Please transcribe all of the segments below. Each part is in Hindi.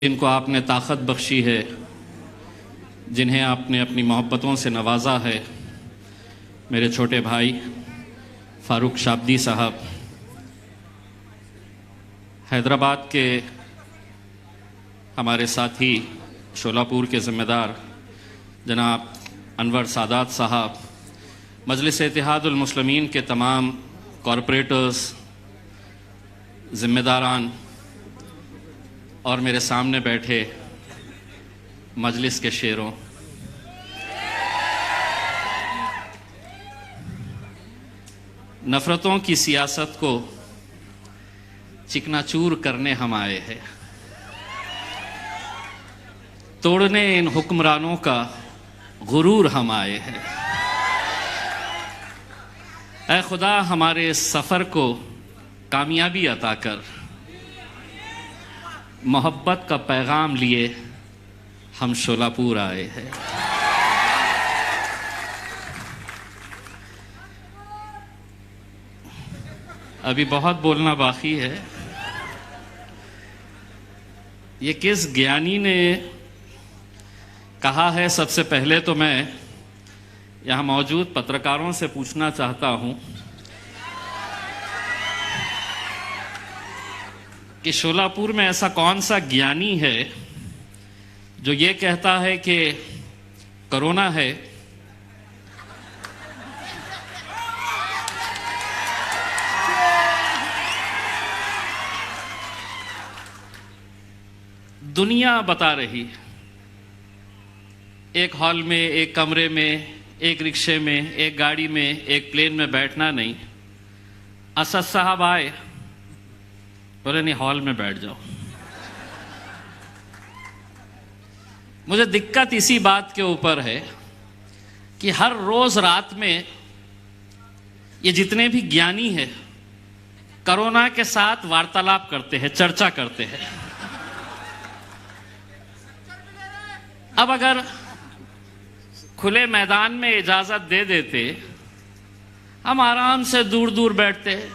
जिनको आपने ताकत बख्शी है, जिन्हें आपने अपनी मोहब्बतों से नवाजा है, मेरे छोटे भाई फ़ारूक शाब्दी साहब, हैदराबाद के हमारे साथी शोलापुर के ज़िम्मेदार जनाब अनवर सादात साहब, मजलिस इत्तेहादुल मुस्लिमीन के तमाम कॉरपोरेटर्स, ज़िम्मेदारान और मेरे सामने बैठे मजलिस के शेरों, नफ़रतों की सियासत को चिकनाचूर करने हम आए हैं, तोड़ने इन हुक्मरानों का गुरूर हम आए हैं। ऐ खुदा हमारे सफ़र को कामयाबी अता कर, मोहब्बत का पैगाम लिए हम शोलापुर आए हैं। अभी बहुत बोलना बाकी है। ये किस ज्ञानी ने कहा है, सबसे पहले तो मैं यहाँ मौजूद पत्रकारों से पूछना चाहता हूँ कि शोलापुर में ऐसा कौन सा ज्ञानी है जो ये कहता है कि कोरोना है, दुनिया बता रही, एक हॉल में, एक कमरे में, एक रिक्शे में, एक गाड़ी में, एक प्लेन में बैठना नहीं। असद साहब आए, बोले नहीं हॉल में बैठ जाओ। मुझे दिक्कत इसी बात के ऊपर है कि हर रोज रात में ये जितने भी ज्ञानी हैं कोरोना के साथ वार्तालाप करते हैं, चर्चा करते हैं। अब अगर खुले मैदान में इजाजत दे देते, हम आराम से दूर दूर बैठते हैं।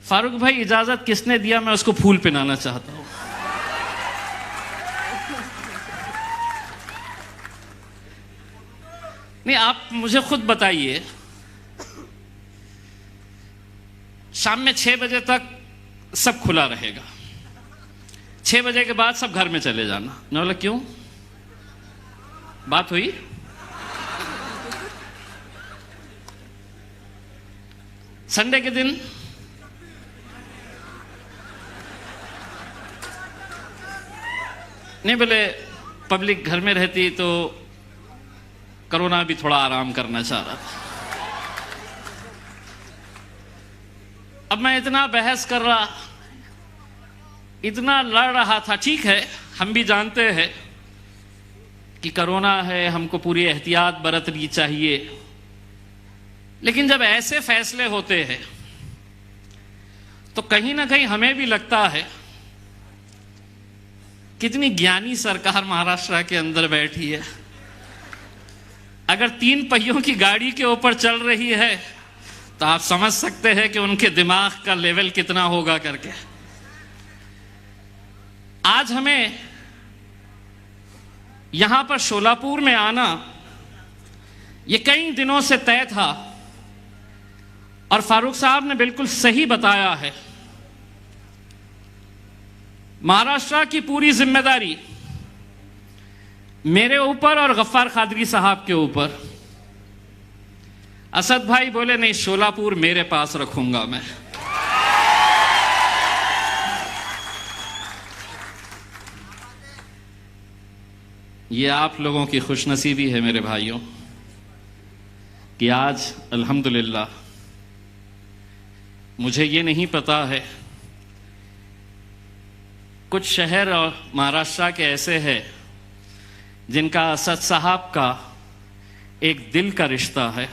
फारूक भाई, इजाजत किसने दिया? मैं उसको फूल पहनाना चाहता हूं। नहीं, आप मुझे खुद बताइए, शाम में 6 बजे तक सब खुला रहेगा, 6 बजे के बाद सब घर में चले जाना। मैं बोला क्यों? बात हुई? संडे के दिन नहीं, बोले पब्लिक घर में रहती तो कोरोना भी थोड़ा आराम करना चाह रहा था। अब मैं इतना बहस कर रहा, इतना लड़ रहा था। ठीक है, हम भी जानते हैं कि कोरोना है, हमको पूरी एहतियात बरतनी चाहिए, लेकिन जब ऐसे फैसले होते हैं तो कहीं ना कहीं हमें भी लगता है कितनी ज्ञानी सरकार महाराष्ट्र के अंदर बैठी है। अगर 3 पहियों की गाड़ी के ऊपर चल रही है तो आप समझ सकते हैं कि उनके दिमाग का लेवल कितना होगा करके। आज हमें यहां पर शोलापुर में आना ये कई दिनों से तय था, और फारूक साहब ने बिल्कुल सही बताया है। महाराष्ट्र की पूरी जिम्मेदारी मेरे ऊपर और गफ्फार कादरी साहब के ऊपर। असद भाई बोले नहीं, शोलापुर मेरे पास रखूंगा मैं। ये आप लोगों की खुशनसीबी है मेरे भाइयों कि आज अल्हम्दुलिल्लाह, मुझे ये नहीं पता है, कुछ शहर और महाराष्ट्र के ऐसे हैं जिनका असद साहब का एक दिल का रिश्ता है,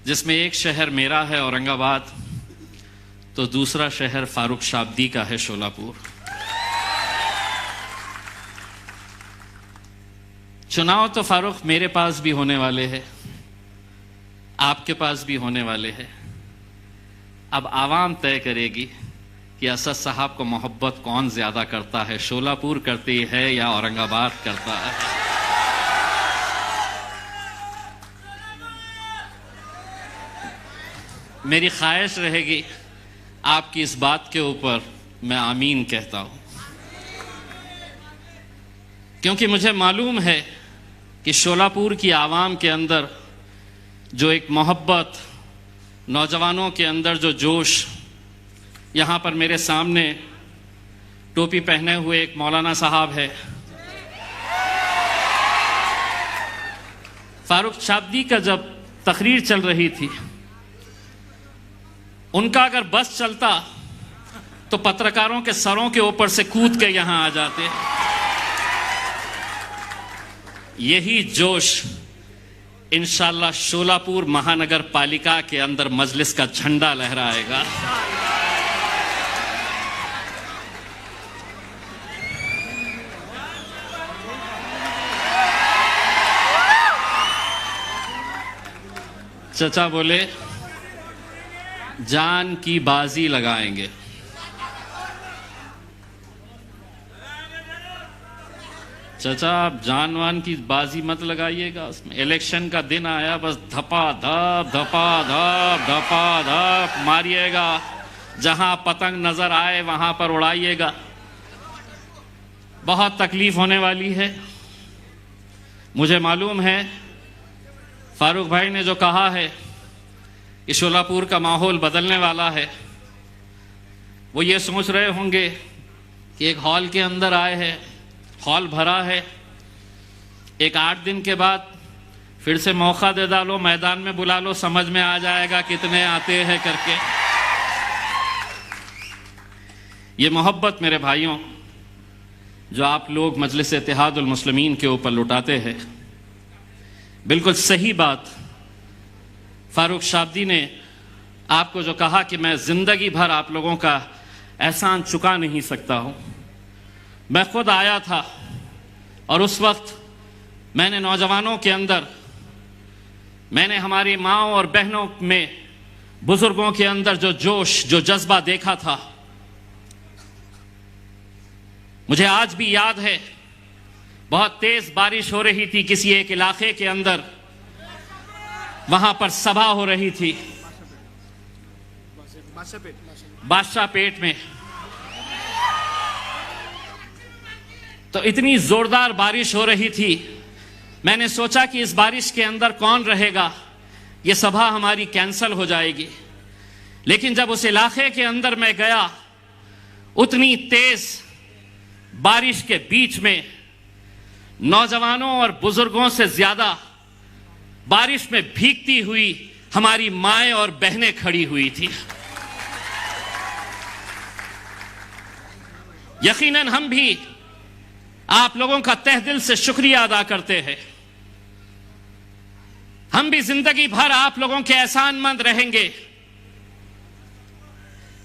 जिसमें एक शहर मेरा है औरंगाबाद, तो दूसरा शहर फारूक शाब्दी का है शोलापुर। चुनाव तो फारूक मेरे पास भी होने वाले हैं, आपके पास भी होने वाले हैं। अब आवाम तय करेगी कि असद साहब को मोहब्बत कौन ज्यादा करता है, शोलापुर करती है या औरंगाबाद करता है। मेरी ख्वाहिश रहेगी आपकी इस बात के ऊपर मैं आमीन कहता हूं, क्योंकि मुझे मालूम है कि शोलापुर की आवाम के अंदर जो एक मोहब्बत, नौजवानों के अंदर जो जोश, यहाँ पर मेरे सामने टोपी पहने हुए एक मौलाना साहब है, फारूक शाब्दी का जब तकरीर चल रही थी, उनका अगर बस चलता तो पत्रकारों के सरों के ऊपर से कूद के यहां आ जाते। यही जोश इंशाअल्लाह शोलापुर महानगर पालिका के अंदर मजलिस का झंडा लहराएगा। चचा बोले जान की बाजी लगाएंगे। चचा आप जानवान की बाजी मत लगाइएगा, उसमें इलेक्शन का दिन आया, बस धपा धप मारिएगा, जहां पतंग नजर आए वहां पर उड़ाइएगा। बहुत तकलीफ होने वाली है। मुझे मालूम है फारूक भाई ने जो कहा है कि शोलापुर का माहौल बदलने वाला है, वो ये सोच रहे होंगे कि एक हॉल के अंदर आए हैं, हॉल भरा है, एक 8 दिन के बाद फिर से मौका दे डालो, मैदान में बुला लो, समझ में आ जाएगा कितने आते हैं करके। ये मोहब्बत मेरे भाइयों जो आप लोग मजलिस इत्तेहादुल मुस्लिमीन के ऊपर लुटाते हैं, बिल्कुल सही बात। फारूक शाब्दी ने आपको जो कहा कि मैं जिंदगी भर आप लोगों का एहसान चुका नहीं सकता हूं, मैं खुद आया था और उस वक्त मैंने नौजवानों के अंदर, मैंने हमारी माँओं और बहनों में, बुजुर्गों के अंदर जो जोश, जो जज्बा देखा था, मुझे आज भी याद है। बहुत तेज बारिश हो रही थी किसी एक इलाके के अंदर, वहां पर सभा हो रही थी बादशाह पेट में। तो इतनी जोरदार बारिश हो रही थी, मैंने सोचा कि इस बारिश के अंदर कौन रहेगा, ये सभा हमारी कैंसल हो जाएगी। लेकिन जब उस इलाके के अंदर मैं गया, उतनी तेज बारिश के बीच में नौजवानों और बुजुर्गों से ज्यादा बारिश में भीगती हुई हमारी माएं और बहनें खड़ी हुई थी। यकीनन हम भी आप लोगों का तहे दिल से शुक्रिया अदा करते हैं। हम भी जिंदगी भर आप लोगों के एहसानमंद रहेंगे।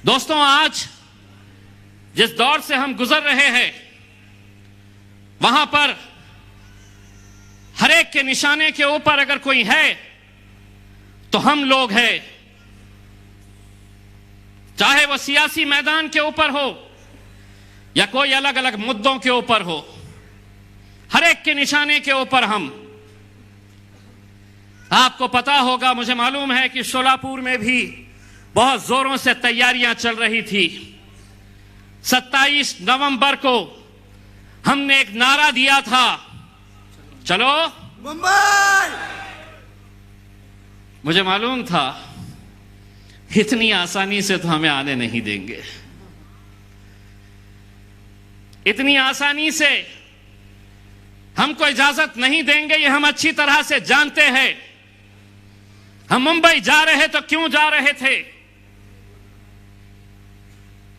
दोस्तों, आज जिस दौर से हम गुजर रहे हैं, वहां पर हर एक के निशाने के ऊपर अगर कोई है तो हम लोग हैं। चाहे वो सियासी मैदान के ऊपर हो या कोई अलग अलग मुद्दों के ऊपर हो, हर एक के निशाने के ऊपर हम। आपको पता होगा, मुझे मालूम है कि शोलापुर में भी बहुत जोरों से तैयारियां चल रही थी। 27 नवंबर को हमने एक नारा दिया था, चलो मुंबई। मुझे मालूम था इतनी आसानी से तो हमें आने नहीं देंगे, इतनी आसानी से हमको इजाजत नहीं देंगे, ये हम अच्छी तरह से जानते हैं। हम मुंबई जा रहे तो क्यों जा रहे थे?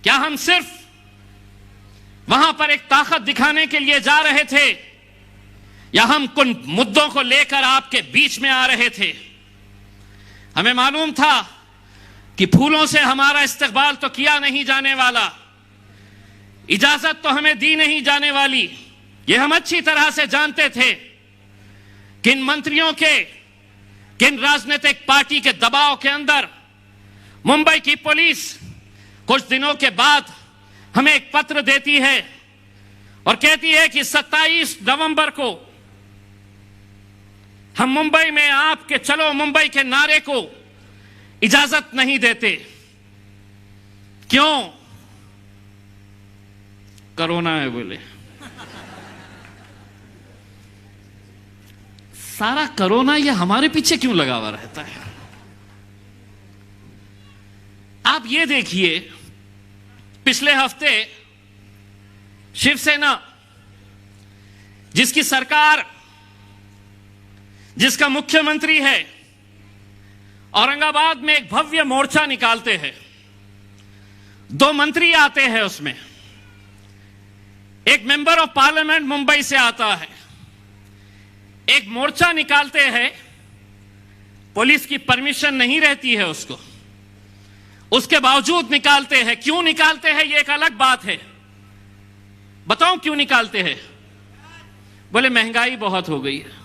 क्या हम सिर्फ वहां पर एक ताकत दिखाने के लिए जा रहे थे, या हम कुछ मुद्दों को लेकर आपके बीच में आ रहे थे? हमें मालूम था कि फूलों से हमारा इस्तकबाल तो किया नहीं जाने वाला, इजाजत तो हमें दी नहीं जाने वाली। ये हम अच्छी तरह से जानते थे। किन मंत्रियों के, किन राजनीतिक पार्टी के दबाव के अंदर मुंबई की पुलिस कुछ दिनों के बाद हमें एक पत्र देती है और कहती है कि 27 नवंबर को हम मुंबई में आपके चलो मुंबई के नारे को इजाजत नहीं देते। क्यों? कोरोना है बोले। सारा कोरोना ये हमारे पीछे क्यों लगा हुआ रहता है? आप ये देखिए, पिछले हफ्ते शिवसेना, जिसकी सरकार, जिसका मुख्यमंत्री है, औरंगाबाद में एक भव्य मोर्चा निकालते हैं। 2 मंत्री आते हैं, उसमें एक मेंबर ऑफ पार्लियामेंट मुंबई से आता है। एक मोर्चा निकालते हैं, पुलिस की परमिशन नहीं रहती है उसको, उसके बावजूद निकालते हैं। क्यों निकालते हैं ये एक अलग बात है। बताओ क्यों निकालते हैं? बोले महंगाई बहुत हो गई है,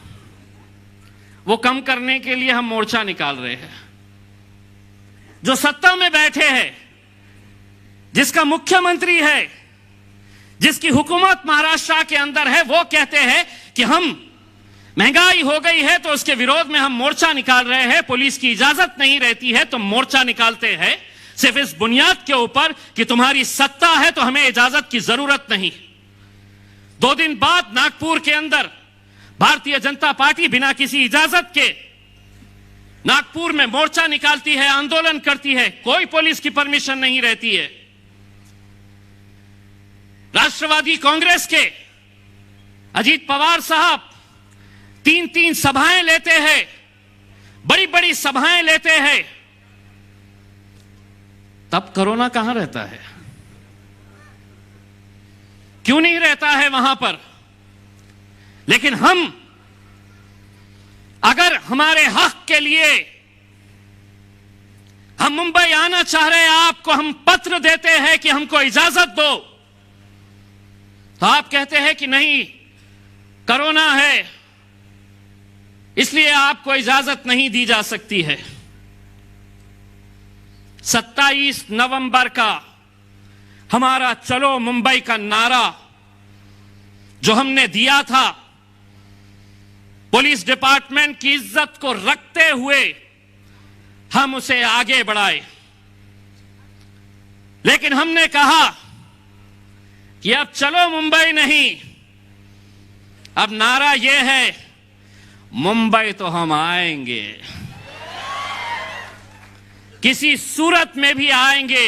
वो कम करने के लिए हम मोर्चा निकाल रहे हैं। जो सत्ता में बैठे हैं, जिसका मुख्यमंत्री है, जिसकी हुकूमत महाराष्ट्र के अंदर है, वो कहते हैं कि हम महंगाई हो गई है तो उसके विरोध में हम मोर्चा निकाल रहे हैं। पुलिस की इजाजत नहीं रहती है तो मोर्चा निकालते हैं, सिर्फ इस बुनियाद के ऊपर कि तुम्हारी सत्ता है तो हमें इजाजत की जरूरत नहीं। 2 दिन बाद नागपुर के अंदर भारतीय जनता पार्टी बिना किसी इजाजत के नागपुर में मोर्चा निकालती है, आंदोलन करती है, कोई पुलिस की परमिशन नहीं रहती है। राष्ट्रवादी कांग्रेस के अजीत पवार साहब 3-3 सभाएं लेते हैं, बड़ी बड़ी सभाएं लेते हैं, तब कोरोना कहां रहता है? क्यों नहीं रहता है वहां पर? लेकिन हम अगर हमारे हक के लिए हम मुंबई आना चाह रहे हैं, आपको हम पत्र देते हैं कि हमको इजाजत दो, तो आप कहते हैं कि नहीं, कोरोना है इसलिए आपको इजाजत नहीं दी जा सकती है। 27 नवंबर का हमारा चलो मुंबई का नारा जो हमने दिया था, पुलिस डिपार्टमेंट की इज्जत को रखते हुए हम उसे आगे बढ़ाए। लेकिन हमने कहा कि अब चलो मुंबई नहीं, अब नारा यह है मुंबई तो हम आएंगे, किसी सूरत में भी आएंगे।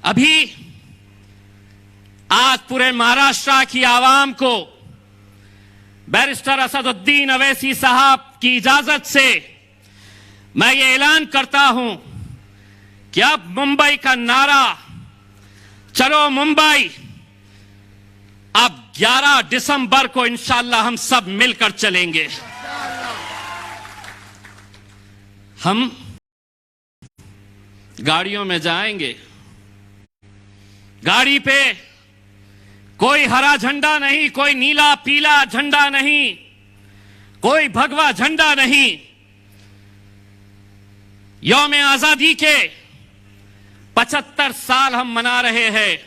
अभी आज पूरे महाराष्ट्र की आवाम को बैरिस्टर असदुद्दीन अवैसी साहब की इजाजत से मैं ये ऐलान करता हूं कि अब मुंबई का नारा चलो मुंबई अब 11 दिसंबर को इंशाअल्लाह हम सब मिलकर चलेंगे। हम गाड़ियों में जाएंगे, गाड़ी पे कोई हरा झंडा नहीं, कोई नीला पीला झंडा नहीं, कोई भगवा झंडा नहीं। यौम आजादी के 75 साल हम मना रहे हैं।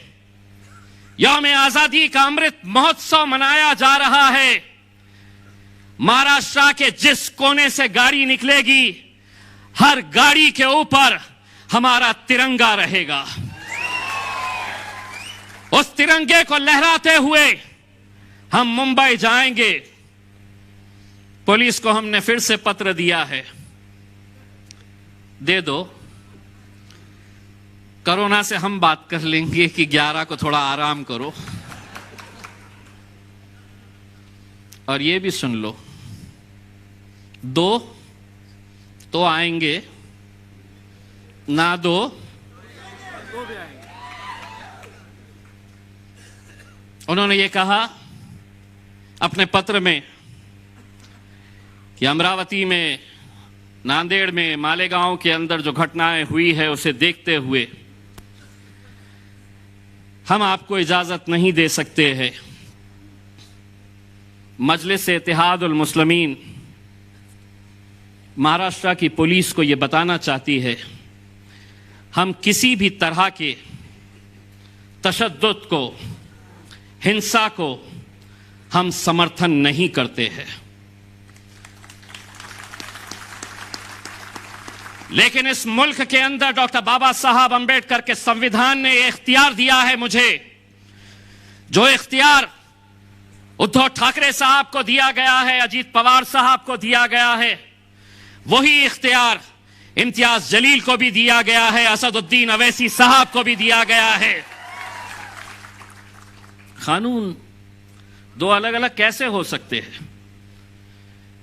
यौम आजादी का अमृत महोत्सव मनाया जा रहा है। महाराष्ट्र के जिस कोने से गाड़ी निकलेगी, हर गाड़ी के ऊपर हमारा तिरंगा रहेगा। उस तिरंगे को लहराते हुए हम मुंबई जाएंगे। पुलिस को हमने फिर से पत्र दिया है, दे दो, कोरोना से हम बात कर लेंगे कि 11 को थोड़ा आराम करो। और ये भी सुन लो, 2 तो आएंगे, ना 2 उन्होंने ये कहा अपने पत्र में कि अमरावती में, नांदेड़ में, मालेगांव के अंदर जो घटनाएं हुई है उसे देखते हुए हम आपको इजाजत नहीं दे सकते हैं। मजलिस इत्तेहादुल मुस्लिमीन महाराष्ट्र की पुलिस को यह बताना चाहती है, हम किसी भी तरह के तशद्दुद को, हिंसा को हम समर्थन नहीं करते हैं। लेकिन इस मुल्क के अंदर डॉक्टर बाबा साहब अंबेडकर के संविधान ने यह इख्तियार दिया है मुझे, जो इख्तियार उद्धव ठाकरे साहब को दिया गया है, अजीत पवार साहब को दिया गया है, वही इख्तियार इम्तियाज जलील को भी दिया गया है, असदुद्दीन अवैसी साहब को भी दिया गया है। कानून दो अलग अलग कैसे हो सकते हैं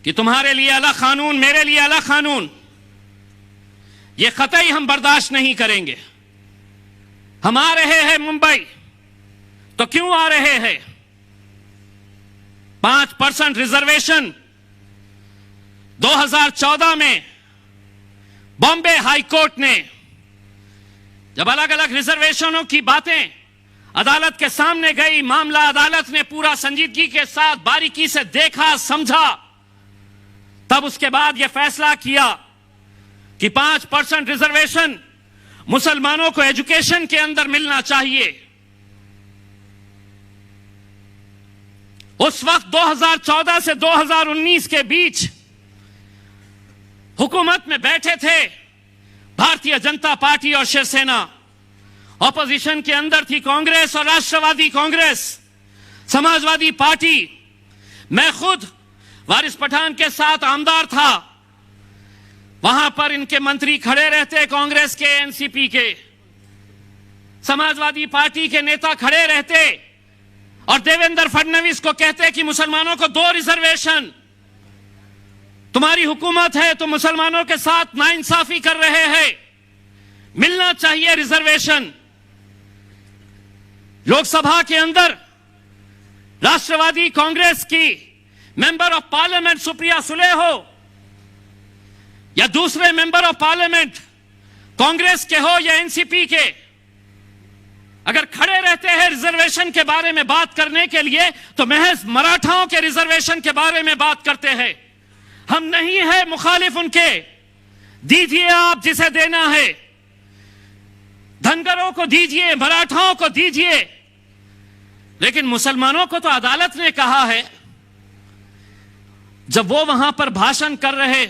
कि तुम्हारे लिए अलग कानून, मेरे लिए अलग कानून? यह कतई हम बर्दाश्त नहीं करेंगे। हम आ रहे हैं मुंबई, तो क्यों आ रहे हैं? 5% रिजर्वेशन 2014 में बॉम्बे हाई कोर्ट ने जब अलग अलग रिजर्वेशनों की बातें अदालत के सामने गई, मामला अदालत ने पूरा संजीदगी के साथ बारीकी से देखा, समझा, तब उसके बाद यह फैसला किया कि 5% रिजर्वेशन मुसलमानों को एजुकेशन के अंदर मिलना चाहिए। उस वक्त 2014 से 2019 के बीच हुकूमत में बैठे थे भारतीय जनता पार्टी और शिवसेना, ऑपोजिशन के अंदर थी कांग्रेस और राष्ट्रवादी कांग्रेस, समाजवादी पार्टी। मैं खुद वारिस पठान के साथ आमदार था, वहां पर इनके मंत्री खड़े रहते, कांग्रेस के, एनसीपी के, समाजवादी पार्टी के नेता खड़े रहते और देवेंद्र फडणवीस को कहते कि मुसलमानों को 2 रिजर्वेशन, तुम्हारी हुकूमत है तो मुसलमानों के साथ नाइंसाफी कर रहे हैं, मिलना चाहिए रिजर्वेशन। लोकसभा के अंदर राष्ट्रवादी कांग्रेस की member of parliament Supriya Sule हो या दूसरे मेंबर ऑफ पार्लियामेंट कांग्रेस के हो या एनसीपी के, अगर खड़े रहते हैं रिजर्वेशन के बारे में बात करने के लिए, तो महज मराठाओं के रिजर्वेशन के बारे में बात करते हैं। हम नहीं है मुखालिफ उनके, दीजिए आप जिसे देना है, धनगरों को दीजिए, मराठाओं को दीजिए। लेकिन मुसलमानों को तो अदालत ने कहा है, जब वो वहां पर भाषण कर रहे,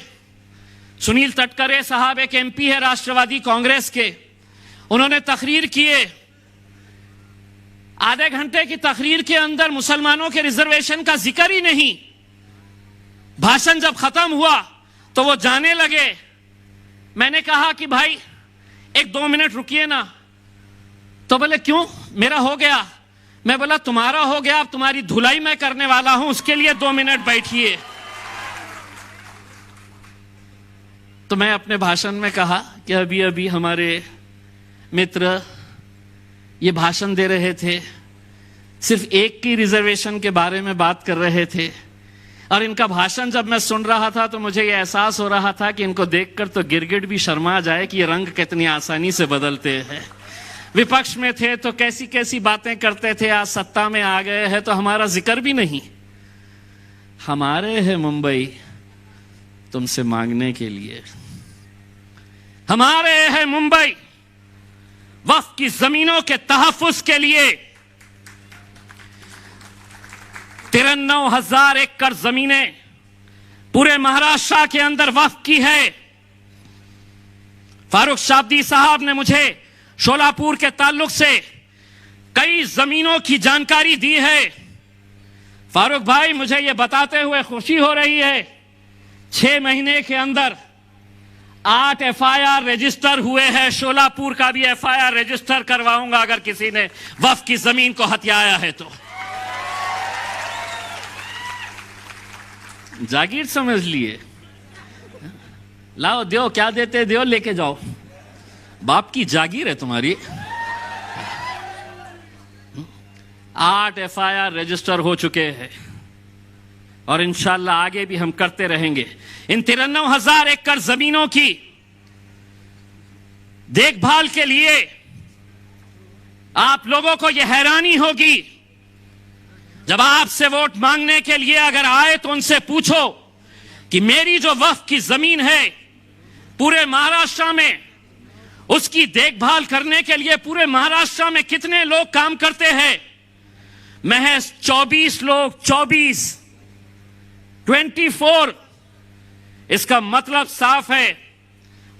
सुनील तटकरे साहब एक एमपी है राष्ट्रवादी कांग्रेस के, उन्होंने तकरीर किए, आधे घंटे की तकरीर के अंदर मुसलमानों के रिजर्वेशन का जिक्र ही नहीं। भाषण जब खत्म हुआ तो वो जाने लगे। मैंने कहा कि भाई 1-2 मिनट रुकिए ना, तो बोले क्यों, मेरा हो गया। मैं बोला तुम्हारा हो गया, अब तुम्हारी धुलाई मैं करने वाला हूं, उसके लिए 2 मिनट बैठिए। तो मैं अपने भाषण में कहा कि अभी अभी हमारे मित्र ये भाषण दे रहे थे, सिर्फ एक की रिजर्वेशन के बारे में बात कर रहे थे, और इनका भाषण जब मैं सुन रहा था तो मुझे ये एहसास हो रहा था कि इनको देखकर तो गिरगिट भी शर्मा जाए कि ये रंग कितनी आसानी से बदलते हैं। विपक्ष में थे तो कैसी कैसी बातें करते थे, आज सत्ता में आ गए हैं तो हमारा जिक्र भी नहीं। हमारे हैं मुंबई तुमसे मांगने के लिए, हमारे हैं मुंबई वक्फ की जमीनों के तहफ्फुज के लिए। 93,000 एकड़ जमीनें पूरे महाराष्ट्र के अंदर वक्फ की है। फारूक शाब्दी साहब ने मुझे शोलापुर के ताल्लुक से कई जमीनों की जानकारी दी है। फारूक भाई, मुझे यह बताते हुए खुशी हो रही है, 6 महीने के अंदर 8 FIR रजिस्टर हुए हैं। शोलापुर का भी FIR रजिस्टर करवाऊंगा अगर किसी ने वक्फ की जमीन को हथियाया है तो। जागीर समझ लिए, लाओ दो, क्या देते दो, लेके जाओ, बाप की जागीर है तुम्हारी। 8 FIR रजिस्टर हो चुके हैं और इंशाल्लाह आगे भी हम करते रहेंगे। इन 93,000 एकड़ जमीनों की देखभाल के लिए आप लोगों को यह हैरानी होगी, जब आपसे वोट मांगने के लिए अगर आए तो उनसे पूछो कि मेरी जो वक्फ की जमीन है पूरे महाराष्ट्र में, उसकी देखभाल करने के लिए पूरे महाराष्ट्र में कितने लोग काम करते हैं? महज 24 लोग। 24। इसका मतलब साफ है,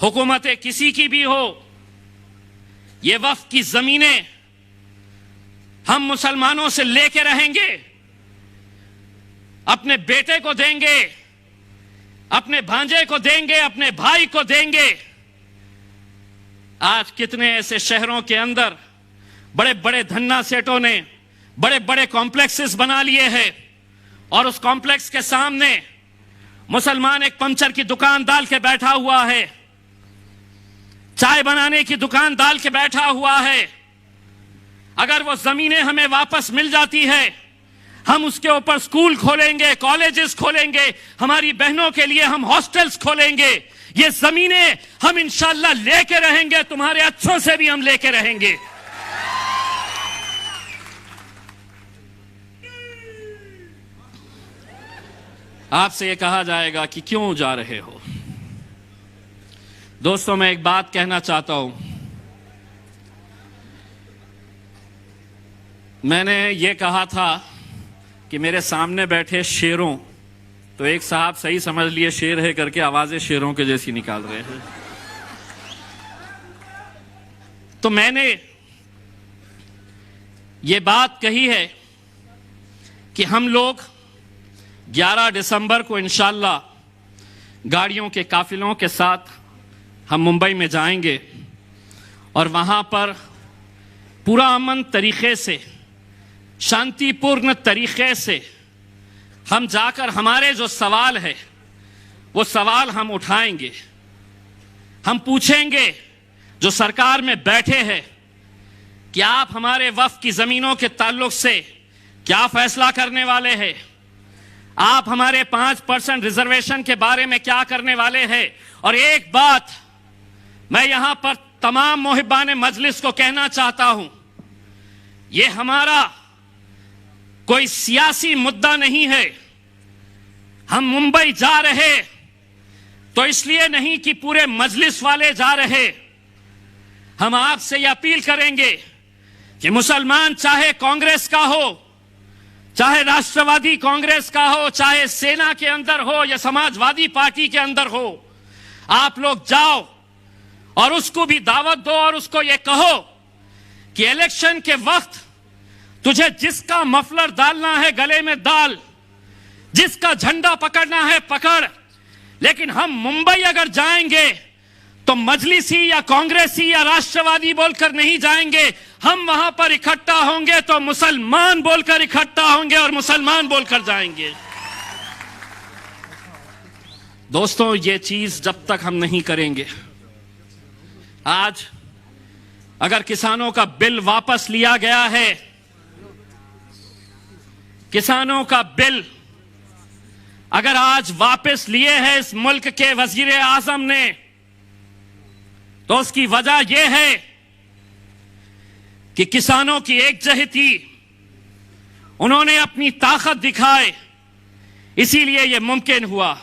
हुकूमतें किसी की भी हो, ये वक्फ की जमीनें हम मुसलमानों से लेके रहेंगे, अपने बेटे को देंगे, अपने भांजे को देंगे, अपने भाई को देंगे। आज कितने ऐसे शहरों के अंदर बड़े बड़े धन्ना सेठों ने बड़े बड़े कॉम्प्लेक्सेस बना लिए हैं और उस कॉम्प्लेक्स के सामने मुसलमान एक पंचर की दुकान डाल के बैठा हुआ है, चाय बनाने की दुकान डाल के बैठा हुआ है। अगर वो जमीनें हमें वापस मिल जाती है, हम उसके ऊपर स्कूल खोलेंगे, कॉलेजेस खोलेंगे, हमारी बहनों के लिए हम हॉस्टल्स खोलेंगे। ये जमीनें हम इंशाल्लाह लेके रहेंगे, तुम्हारे अच्छों से भी हम लेके रहेंगे। आपसे ये कहा जाएगा कि क्यों जा रहे हो? दोस्तों, मैं एक बात कहना चाहता हूं। मैंने ये कहा था कि मेरे सामने बैठे शेरों, तो एक साहब सही समझ लिए शेर है करके आवाजें शेरों के जैसी निकाल रहे हैं। तो मैंने ये बात कही है कि हम लोग 11 दिसंबर को इंशाल्लाह गाड़ियों के काफिलों के साथ हम मुंबई में जाएंगे और वहां पर पूरा अमन तरीके से, शांतिपूर्ण तरीके से हम जाकर हमारे जो सवाल है वो सवाल हम उठाएंगे। हम पूछेंगे जो सरकार में बैठे हैं कि आप हमारे वक्फ की जमीनों के ताल्लुक से क्या फैसला करने वाले हैं, आप हमारे 5% रिजर्वेशन के बारे में क्या करने वाले हैं। और एक बात मैं यहां पर तमाम मोहिब्बान मजलिस को कहना चाहता हूं, यह हमारा कोई सियासी मुद्दा नहीं है। हम मुंबई जा रहे तो इसलिए नहीं कि पूरे मजलिस वाले जा रहे। हम आपसे यह अपील करेंगे कि मुसलमान चाहे कांग्रेस का हो, चाहे राष्ट्रवादी कांग्रेस का हो, चाहे सेना के अंदर हो या समाजवादी पार्टी के अंदर हो, आप लोग जाओ और उसको भी दावत दो और उसको ये कहो कि इलेक्शन के वक्त तुझे जिसका मफलर डालना है गले में डाल, जिसका झंडा पकड़ना है पकड़, लेकिन हम मुंबई अगर जाएंगे तो मजलिसी या कांग्रेसी या राष्ट्रवादी बोलकर नहीं जाएंगे। हम वहां पर इकट्ठा होंगे तो मुसलमान बोलकर इकट्ठा होंगे और मुसलमान बोलकर जाएंगे। दोस्तों, ये चीज जब तक हम नहीं करेंगे, आज अगर किसानों का बिल वापस लिया गया है, किसानों का बिल अगर आज वापस लिए है इस मुल्क के वजीर आजम ने, तो उसकी वजह यह है कि किसानों की एकजुटती, उन्होंने अपनी ताकत दिखाई, इसीलिए यह मुमकिन हुआ।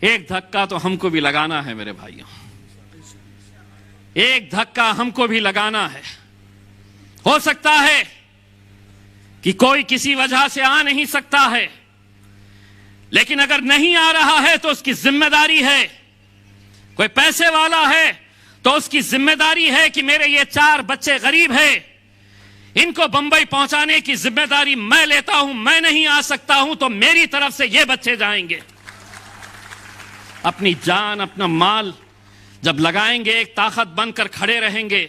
एक धक्का तो हमको भी लगाना है मेरे भाइयों, एक धक्का हमको भी लगाना है। हो सकता है कि कोई किसी वजह से आ नहीं सकता है, लेकिन अगर नहीं आ रहा है तो उसकी जिम्मेदारी है। कोई पैसे वाला है तो उसकी जिम्मेदारी है कि मेरे ये 4 बच्चे गरीब हैं, इनको बंबई पहुंचाने की जिम्मेदारी मैं लेता हूं। मैं नहीं आ सकता हूं तो मेरी तरफ से ये बच्चे जाएंगे। अपनी जान, अपना माल जब लगाएंगे, एक ताकत बनकर खड़े रहेंगे।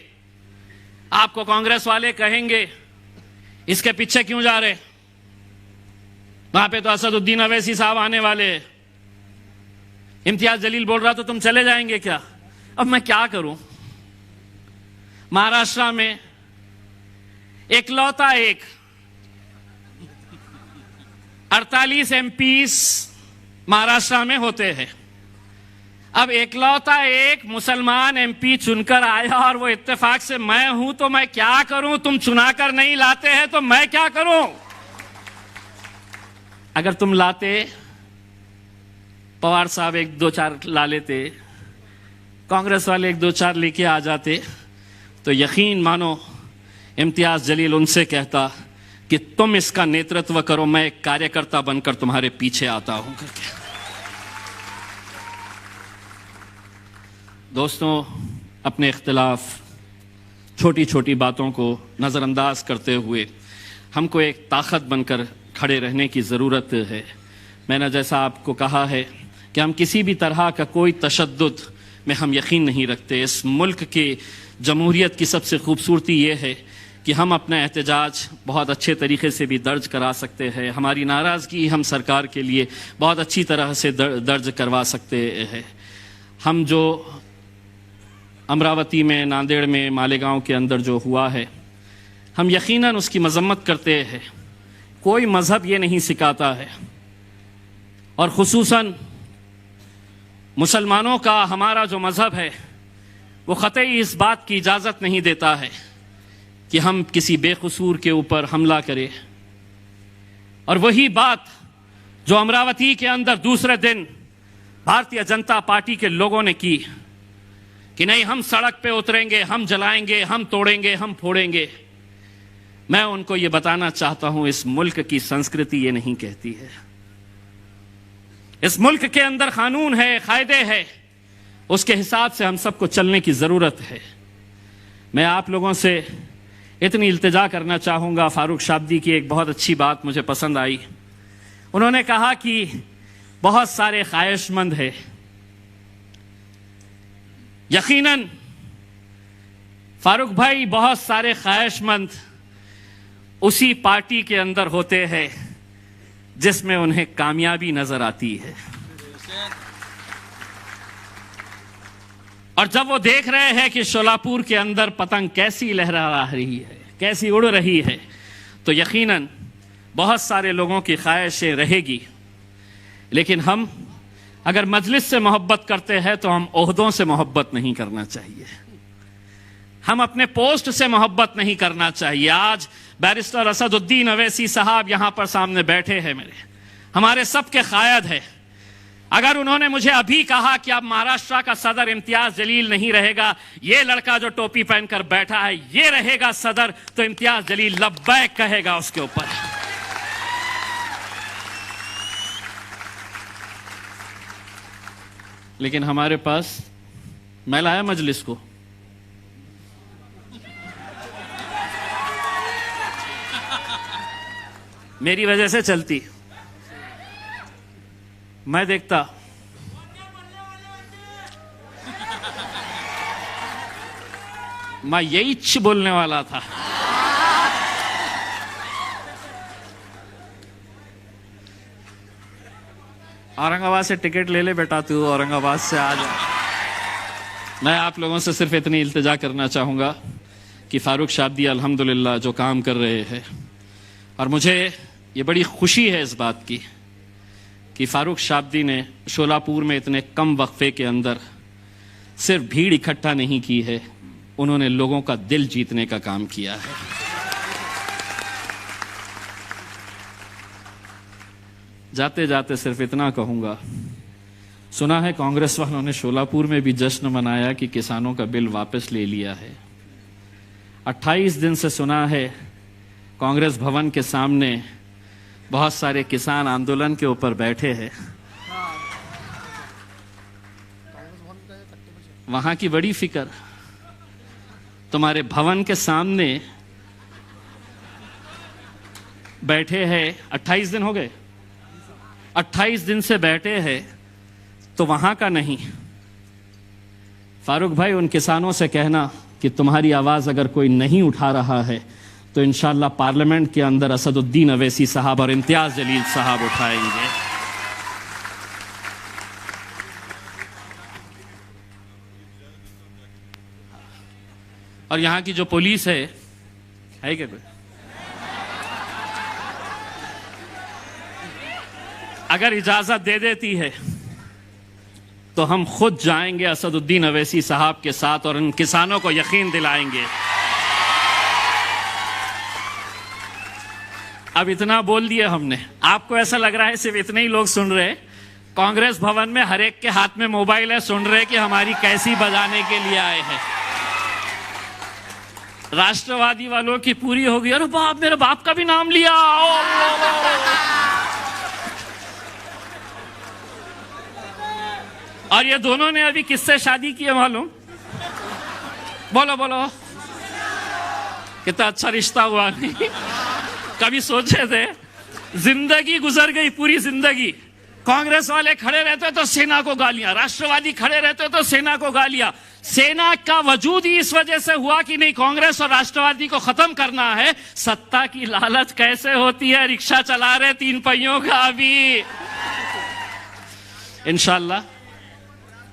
आपको कांग्रेस वाले कहेंगे इसके पीछे क्यों जा रहे, वहां पे तो असदुद्दीन अवैसी साहब आने वाले हैं, इम्तियाज जलील बोल रहा तो तुम चले जाएंगे क्या? अब मैं क्या करूं? महाराष्ट्र में इकलौता एक 48 एमपीस महाराष्ट्र में होते हैं। अब इकलौता एक मुसलमान एमपी चुनकर आया और वो इत्तेफाक से मैं हूं, तो मैं क्या करूं? तुम चुनाकर नहीं लाते हैं तो मैं क्या करूं? अगर तुम लाते पवार साहब एक दो चार ला लेते, कांग्रेस वाले एक दो चार लेके आ जाते, तो यकीन मानो इम्तियाज जलील उनसे कहता कि तुम इसका नेतृत्व करो, मैं एक कार्यकर्ता बनकर तुम्हारे पीछे आता हूं करके। दोस्तों, अपने इख्तिलाफ, छोटी छोटी बातों को नज़रअंदाज करते हुए हमको एक ताकत बनकर खड़े रहने की ज़रूरत है। मैंने जैसा आपको कहा है कि हम किसी भी तरह का कोई तशद्दुद में हम यकीन नहीं रखते। इस मुल्क के जमहूरियत की सबसे खूबसूरती ये है कि हम अपना एहतजाज बहुत अच्छे तरीके से भी दर्ज करा सकते हैं। हमारी नाराज़गी हम सरकार के लिए बहुत अच्छी तरह से दर्ज करवा सकते हैं। हम जो अमरावती में, नांदेड़ में, मालेगांव के अंदर जो हुआ है, हम यकीनन उसकी मजम्मत करते हैं। कोई मज़हब ये नहीं सिखाता है, और ख़ुसूसन मुसलमानों का हमारा जो मज़हब है वो क़तई इस बात की इजाज़त नहीं देता है कि हम किसी बेकसूर के ऊपर हमला करें। और वही बात जो अमरावती के अंदर दूसरे दिन भारतीय जनता पार्टी के लोगों ने की कि नहीं, हम सड़क पे उतरेंगे, हम जलाएंगे, हम तोड़ेंगे, हम फोड़ेंगे। मैं उनको ये बताना चाहता हूं, इस मुल्क की संस्कृति ये नहीं कहती है। इस मुल्क के अंदर कानून है, कायदे है, उसके हिसाब से हम सबको चलने की ज़रूरत है। मैं आप लोगों से इतनी इल्तिजा करना चाहूँगा। फारूक शाब्दी की एक बहुत अच्छी बात मुझे पसंद आई। उन्होंने कहा कि बहुत सारे ख्वाहिशमंद हैं। यकीनन फारूक भाई, बहुत सारे ख्वाहिशमंद उसी पार्टी के अंदर होते हैं जिसमें उन्हें कामयाबी नजर आती है। और जब वो देख रहे हैं कि शोलापुर के अंदर पतंग कैसी लहरा रही है, कैसी उड़ रही है, तो यकीनन बहुत सारे लोगों की ख्वाहिशें रहेगी। लेकिन हम अगर मजलिस से मोहब्बत करते हैं तो हम ओहदों से मोहब्बत नहीं करना चाहिए, हम अपने पोस्ट से मोहब्बत नहीं करना चाहिए। आज बैरिस्टर असदुद्दीन अवैसी साहब यहां पर सामने बैठे हैं, मेरे हमारे सबके कायद है। अगर उन्होंने मुझे अभी कहा कि अब महाराष्ट्र का सदर इम्तियाज जलील नहीं रहेगा, ये लड़का जो टोपी पहनकर बैठा है ये रहेगा सदर, तो इम्तियाज जलील लब्बैक कहेगा उसके ऊपर। लेकिन हमारे पास, मैं लाया मजलिस को, मेरी वजह से चलती, मैं देखता मैं यही बोलने वाला था। औरंगाबाद से टिकट ले ले बेटा, तू औरंगाबाद से आ जा। मैं आप लोगों से सिर्फ इतनी इल्तिजा करना चाहूँगा कि फारूक शाब्दी अल्हम्दुलिल्लाह जो काम कर रहे हैं, और मुझे ये बड़ी खुशी है इस बात की कि फारूक शाब्दी ने शोलापुर में इतने कम वक्फे के अंदर सिर्फ भीड़ इकट्ठा नहीं की है, उन्होंने लोगों का दिल जीतने का काम किया है। जाते जाते सिर्फ इतना कहूँगा, सुना है कांग्रेस वालों ने शोलापुर में भी जश्न मनाया कि किसानों का बिल वापस ले लिया है। 28 दिन से सुना है कांग्रेस भवन के सामने बहुत सारे किसान आंदोलन के ऊपर बैठे हैं। वहां की बड़ी फिक्र, तुम्हारे भवन के सामने बैठे हैं। 28 दिन हो गए, 28 दिन से बैठे हैं, तो वहां का नहीं। फारूक भाई, उन किसानों से कहना कि तुम्हारी आवाज अगर कोई नहीं उठा रहा है तो इंशाअल्लाह पार्लियामेंट के अंदर असदुद्दीन अवैसी साहब और इम्तियाज जलील साहब उठाएंगे। और यहां की जो पुलिस है क्या कोई? अगर इजाजत दे देती है तो हम खुद जाएंगे असदुद्दीन अवैसी साहब के साथ और इन किसानों को यकीन दिलाएंगे। अब इतना बोल दिया हमने, आपको ऐसा लग रहा है सिर्फ इतने ही लोग सुन रहे, कांग्रेस भवन में हर एक के हाथ में मोबाइल है, सुन रहे कि हमारी कैसी बजाने के लिए आए हैं। राष्ट्रवादी वालों की पूरी होगी, अरे बाप, मेरे बाप का भी नाम लिया। और ये दोनों ने अभी किससे शादी की है मालूम? बोलो बोलो, कितना अच्छा रिश्ता हुआ। नहीं कभी सोचे थे? जिंदगी गुजर गई, पूरी जिंदगी कांग्रेस वाले खड़े रहते तो सेना को गालियां, राष्ट्रवादी खड़े रहते तो सेना को गालियां। सेना का वजूद ही इस वजह से हुआ कि नहीं, कांग्रेस और राष्ट्रवादी को खत्म करना है। सत्ता की लालच कैसे होती है, रिक्शा चला रहे 3 पहियों का। अभी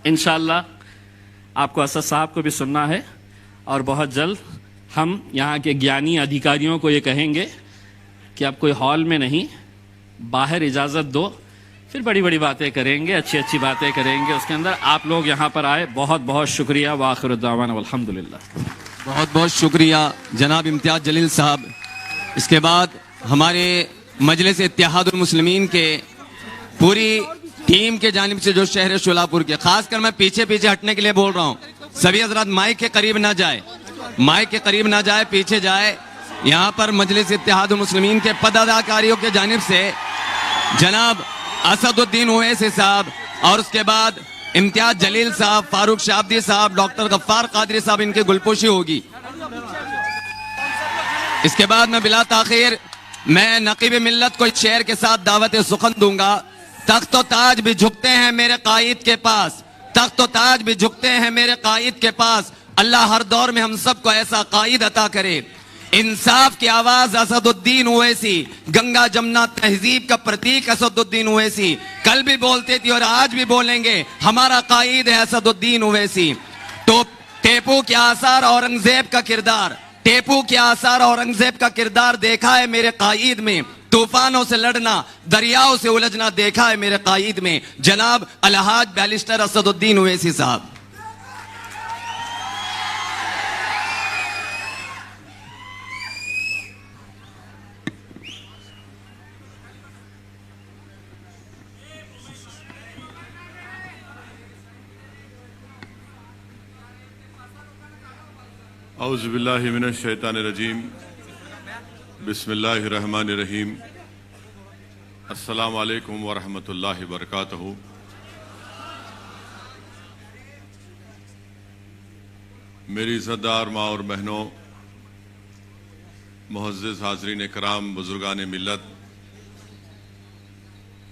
इंशाल्लाह आपको असद साहब को भी सुनना है, और बहुत जल्द हम यहाँ के ज्ञानी अधिकारियों को ये कहेंगे कि आप कोई हॉल में नहीं, बाहर इजाज़त दो, फिर बड़ी बड़ी बातें करेंगे, अच्छी अच्छी बातें करेंगे उसके अंदर। आप लोग यहाँ पर आए, बहुत बहुत शुक्रिया। व आखिर दावाना अल्हम्दुलिल्लाह। बहुत बहुत शुक्रिया जनाब इम्तियाज जलील साहब। इसके बाद हमारे मजलिस इत्तेहादुल मुस्लिमीन के पूरी टीम के जानिब से, जो शहर शोलापुर के, खासकर मैं पीछे पीछे हटने के लिए बोल रहा हूँ, सभी हजरात माइक के करीब ना जाए, माइक के करीब ना जाए, पीछे जाए। यहाँ पर मजलिस इत्तेहादुल मुस्लिमीन के पदाधिकारियों के जानिब से जनाब असदुद्दीन ओवैसी साहब, और उसके बाद इम्तियाज जलील साहब, फारूक शाब्दी साहब, डॉक्टर गफ्फार कादरी साहब, इनकी गुलपोशी होगी। इसके बाद मैं बिला ताखिर मैं नकीब मिल्लत को शेर के साथ दावत सुखन दूंगा। तख्त ताज भी झुकते हैं मेरे कायद के पास, तख्त ताज भी झुकते हैं मेरे कायद के पास। अल्लाह हर दौर में हम सबको ऐसा कायद अता करे। इंसाफ की आवाज असदुद्दीन ओवैसी, गंगा जमुना तहजीब का प्रतीक असदुद्दीन ओवैसी, कल भी बोलते थे और आज भी बोलेंगे, हमारा कायद है असदुद्दीन ओवैसी। तो टेपू के आसार औरंगजेब का किरदार, टेपू के आसार औरंगजेब का किरदार देखा है मेरे कायद में। तूफानों से लड़ना, दरियाओं से उलझना देखा है मेरे कायद में। जनाब अलहाज बैरिस्टर असदुद्दीन ओवैसी साहब। औज़ु बिल्लाहि मिनश शैतानिर रजीम, बिस्मिल्लाहिर रहमानिर रहीम। अस्सलामु अलैकुम व रहमतुल्लाहि व बरकातहू। मेरी इज़्ज़तदार माँ और बहनों, मुअज़्ज़िज़ हाज़रीन कराम, बुज़ुर्गान मिल्लत,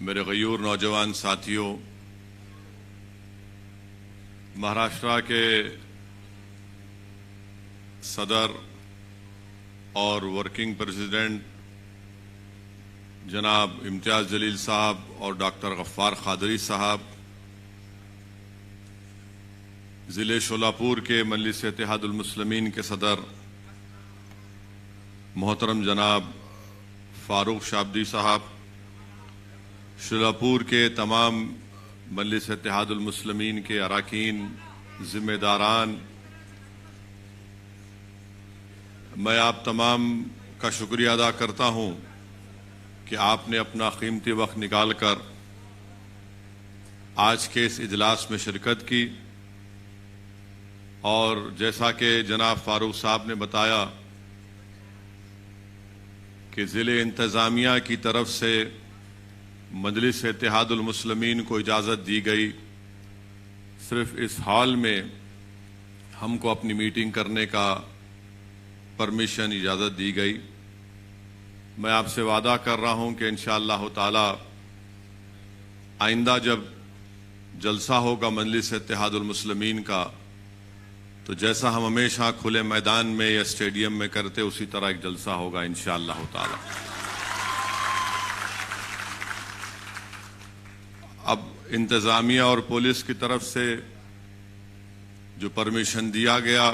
मेरे गयूर नौजवान साथियों, महाराष्ट्र के सदर और वर्किंग प्रेसिडेंट जनाब इम्तियाज जलील साहब और डॉक्टर गफ्फार कादरी साहब, ज़िले शोलापुर के मजलिस इत्तेहादुल मुस्लिमीन के सदर मोहतरम जनाब फारूक शाब्दी साहब, शोलापुर के तमाम मजलिस इत्तेहादुल मुस्लिमीन के अरकान, जिम्मेदारान, मैं आप तमाम का शुक्रिया अदा करता हूं कि आपने अपना कीमती वक्त निकाल कर आज के इस इजलास में शिरकत की। और जैसा कि जनाब फारूक साहब ने बताया कि ज़िले इंतज़ामिया की तरफ से मजलिस इत्तेहादुल मुस्लिमीन को इजाज़त दी गई, सिर्फ इस हॉल में हमको अपनी मीटिंग करने का परमिशन, इजाज़त दी गई। मैं आपसे वादा कर रहा हूं कि इंशाअल्लाह ताला आइंदा जब जलसा होगा मजलिस इत्तेहादुल मुस्लिमीन का, तो जैसा हम हमेशा खुले मैदान में या स्टेडियम में करते, उसी तरह एक जलसा होगा इंशाअल्लाह ताला। अब इंतज़ामिया और पुलिस की तरफ से जो परमिशन दिया गया,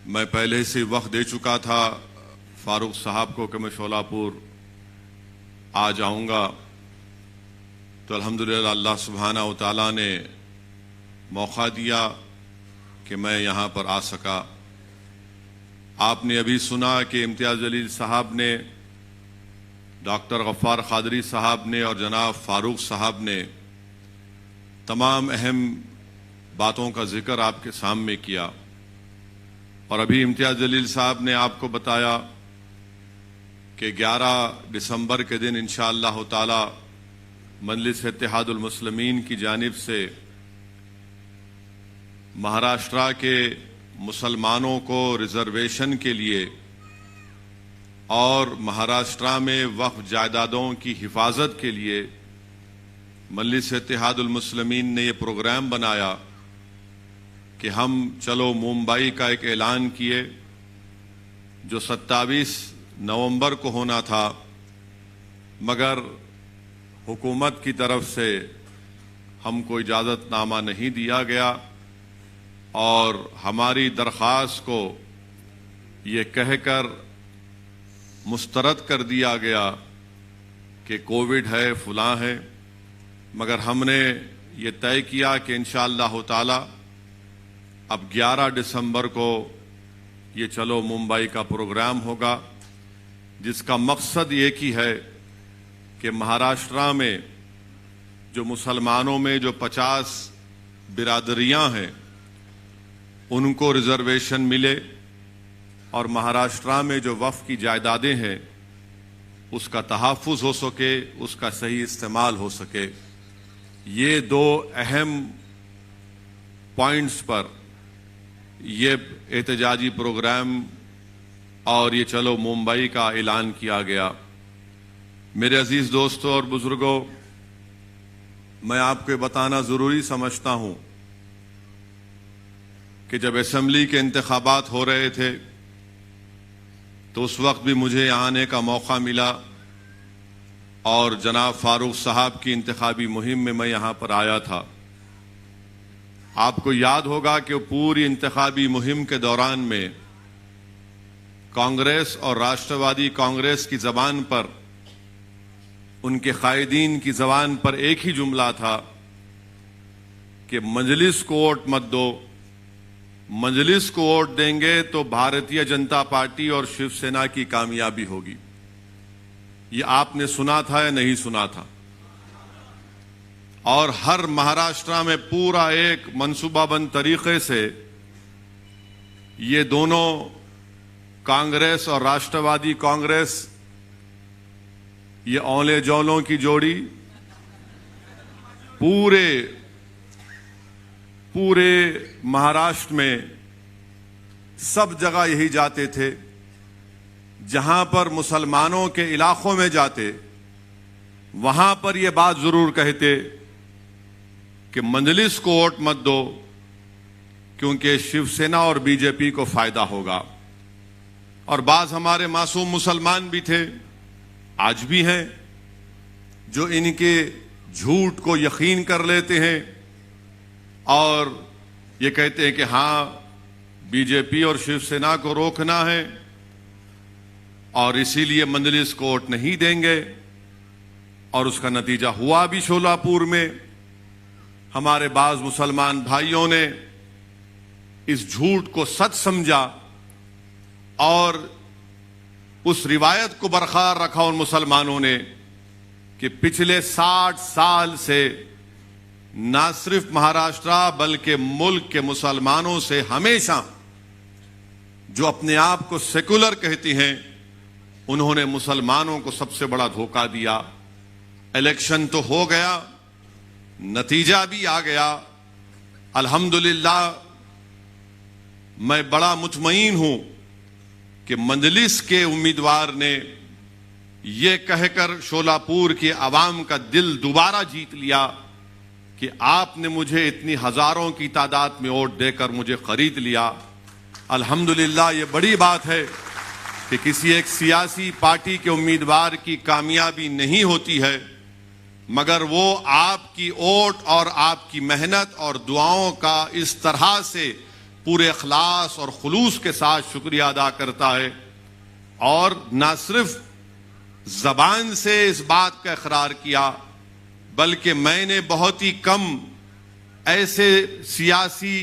मैं पहले से वक्त दे चुका था फारूक साहब को कि मैं शोलापुर आ जाऊंगा। तो अल्हम्दुलिल्लाह अल्लाह सुब्हाना व तआला ने मौका दिया कि मैं यहाँ पर आ सका। आपने अभी सुना कि इम्तियाज जलील साहब ने डॉक्टर गफ्फार कादरी साहब ने और जनाब फारूक साहब ने तमाम अहम बातों का जिक्र आपके सामने किया और अभी इम्तियाज जलील साहब ने आपको बताया कि 11 दिसंबर के दिन इंशाअल्लाह ताला मजलिस इत्तेहादुल मुस्लिमीन की जानिब से महाराष्ट्र के मुसलमानों को रिजर्वेशन के लिए और महाराष्ट्र में वक्फ जायदादों की हिफाजत के लिए मजलिस इत्तेहादुल मुस्लिमीन ने यह प्रोग्राम बनाया कि हम चलो मुंबई का एक ऐलान किए जो 27 नवंबर को होना था, मगर हुकूमत की तरफ से हमको इजाज़तनामा नहीं दिया गया और हमारी दरख्वास्त को ये कहकर मुस्तरद कर दिया गया कि कोविड है, फलां है। मगर हमने ये तय किया कि इंशाअल्लाह ताला अब 11 दिसंबर को ये चलो मुंबई का प्रोग्राम होगा, जिसका मकसद एक ही है कि महाराष्ट्र में जो मुसलमानों में जो 50 बिरादरियां हैं उनको रिजर्वेशन मिले और महाराष्ट्र में जो वक्फ की जायदादें हैं उसका तहफ़्फ़ुज़ हो सके, उसका सही इस्तेमाल हो सके। ये दो अहम पॉइंट्स पर ये एहतजाजी प्रोग्राम और ये चलो मुंबई का ऐलान किया गया। मेरे अजीज दोस्तों और बुजुर्गों, मैं आपको बताना जरूरी समझता हूं कि जब असेंबली के इंतखाबात हो रहे थे तो उस वक्त भी मुझे यहाँ आने का मौका मिला और जनाब फारूक साहब की इंतखाबी मुहिम में मैं यहाँ पर आया था। आपको याद होगा कि पूरी इंतखाबी मुहिम के दौरान में कांग्रेस और राष्ट्रवादी कांग्रेस की जबान पर, उनके कायदीन की जबान पर एक ही जुमला था कि मजलिस को वोट मत दो, मजलिस को वोट देंगे तो भारतीय जनता पार्टी और शिवसेना की कामयाबी होगी। ये आपने सुना था या नहीं सुना था? और हर महाराष्ट्र में पूरा एक मंसूबाबंद तरीके से ये दोनों कांग्रेस और राष्ट्रवादी कांग्रेस, ये औले जौलों की जोड़ी पूरे महाराष्ट्र में सब जगह यही जाते थे। जहां पर मुसलमानों के इलाकों में जाते वहां पर यह बात जरूर कहते कि मजलिस को वोट मत दो क्योंकि शिवसेना और बीजेपी को फायदा होगा। और बाज हमारे मासूम मुसलमान भी थे, आज भी हैं, जो इनके झूठ को यकीन कर लेते हैं और ये कहते हैं कि हां बीजेपी और शिवसेना को रोकना है और इसीलिए मजलिस को वोट नहीं देंगे। और उसका नतीजा हुआ भी शोलापुर में। हमारे बाज मुसलमान भाइयों ने इस झूठ को सच समझा और उस रिवायत को बरकरार रखा उन मुसलमानों ने कि पिछले 60 साल से न सिर्फ महाराष्ट्र बल्कि मुल्क के मुसलमानों से हमेशा जो अपने आप को सेकुलर कहती हैं, उन्होंने मुसलमानों को सबसे बड़ा धोखा दिया। इलेक्शन तो हो गया, नतीजा भी आ गया। अल्हम्दुलिल्लाह मैं बड़ा मुतमईन हूं कि मजलिस के उम्मीदवार ने यह कहकर शोलापुर के अवाम का दिल दोबारा जीत लिया कि आपने मुझे इतनी हजारों की तादाद में वोट देकर मुझे खरीद लिया। अल्हम्दुलिल्लाह ये बड़ी बात है कि किसी एक सियासी पार्टी के उम्मीदवार की कामयाबी नहीं होती है, मगर वो आपकी वोट और आपकी मेहनत और दुआओं का इस तरह से पूरे इखलास और खुलूस के साथ शुक्रिया अदा करता है और न सिर्फ जबान से इस बात का इकरार किया, बल्कि मैंने बहुत ही कम ऐसे सियासी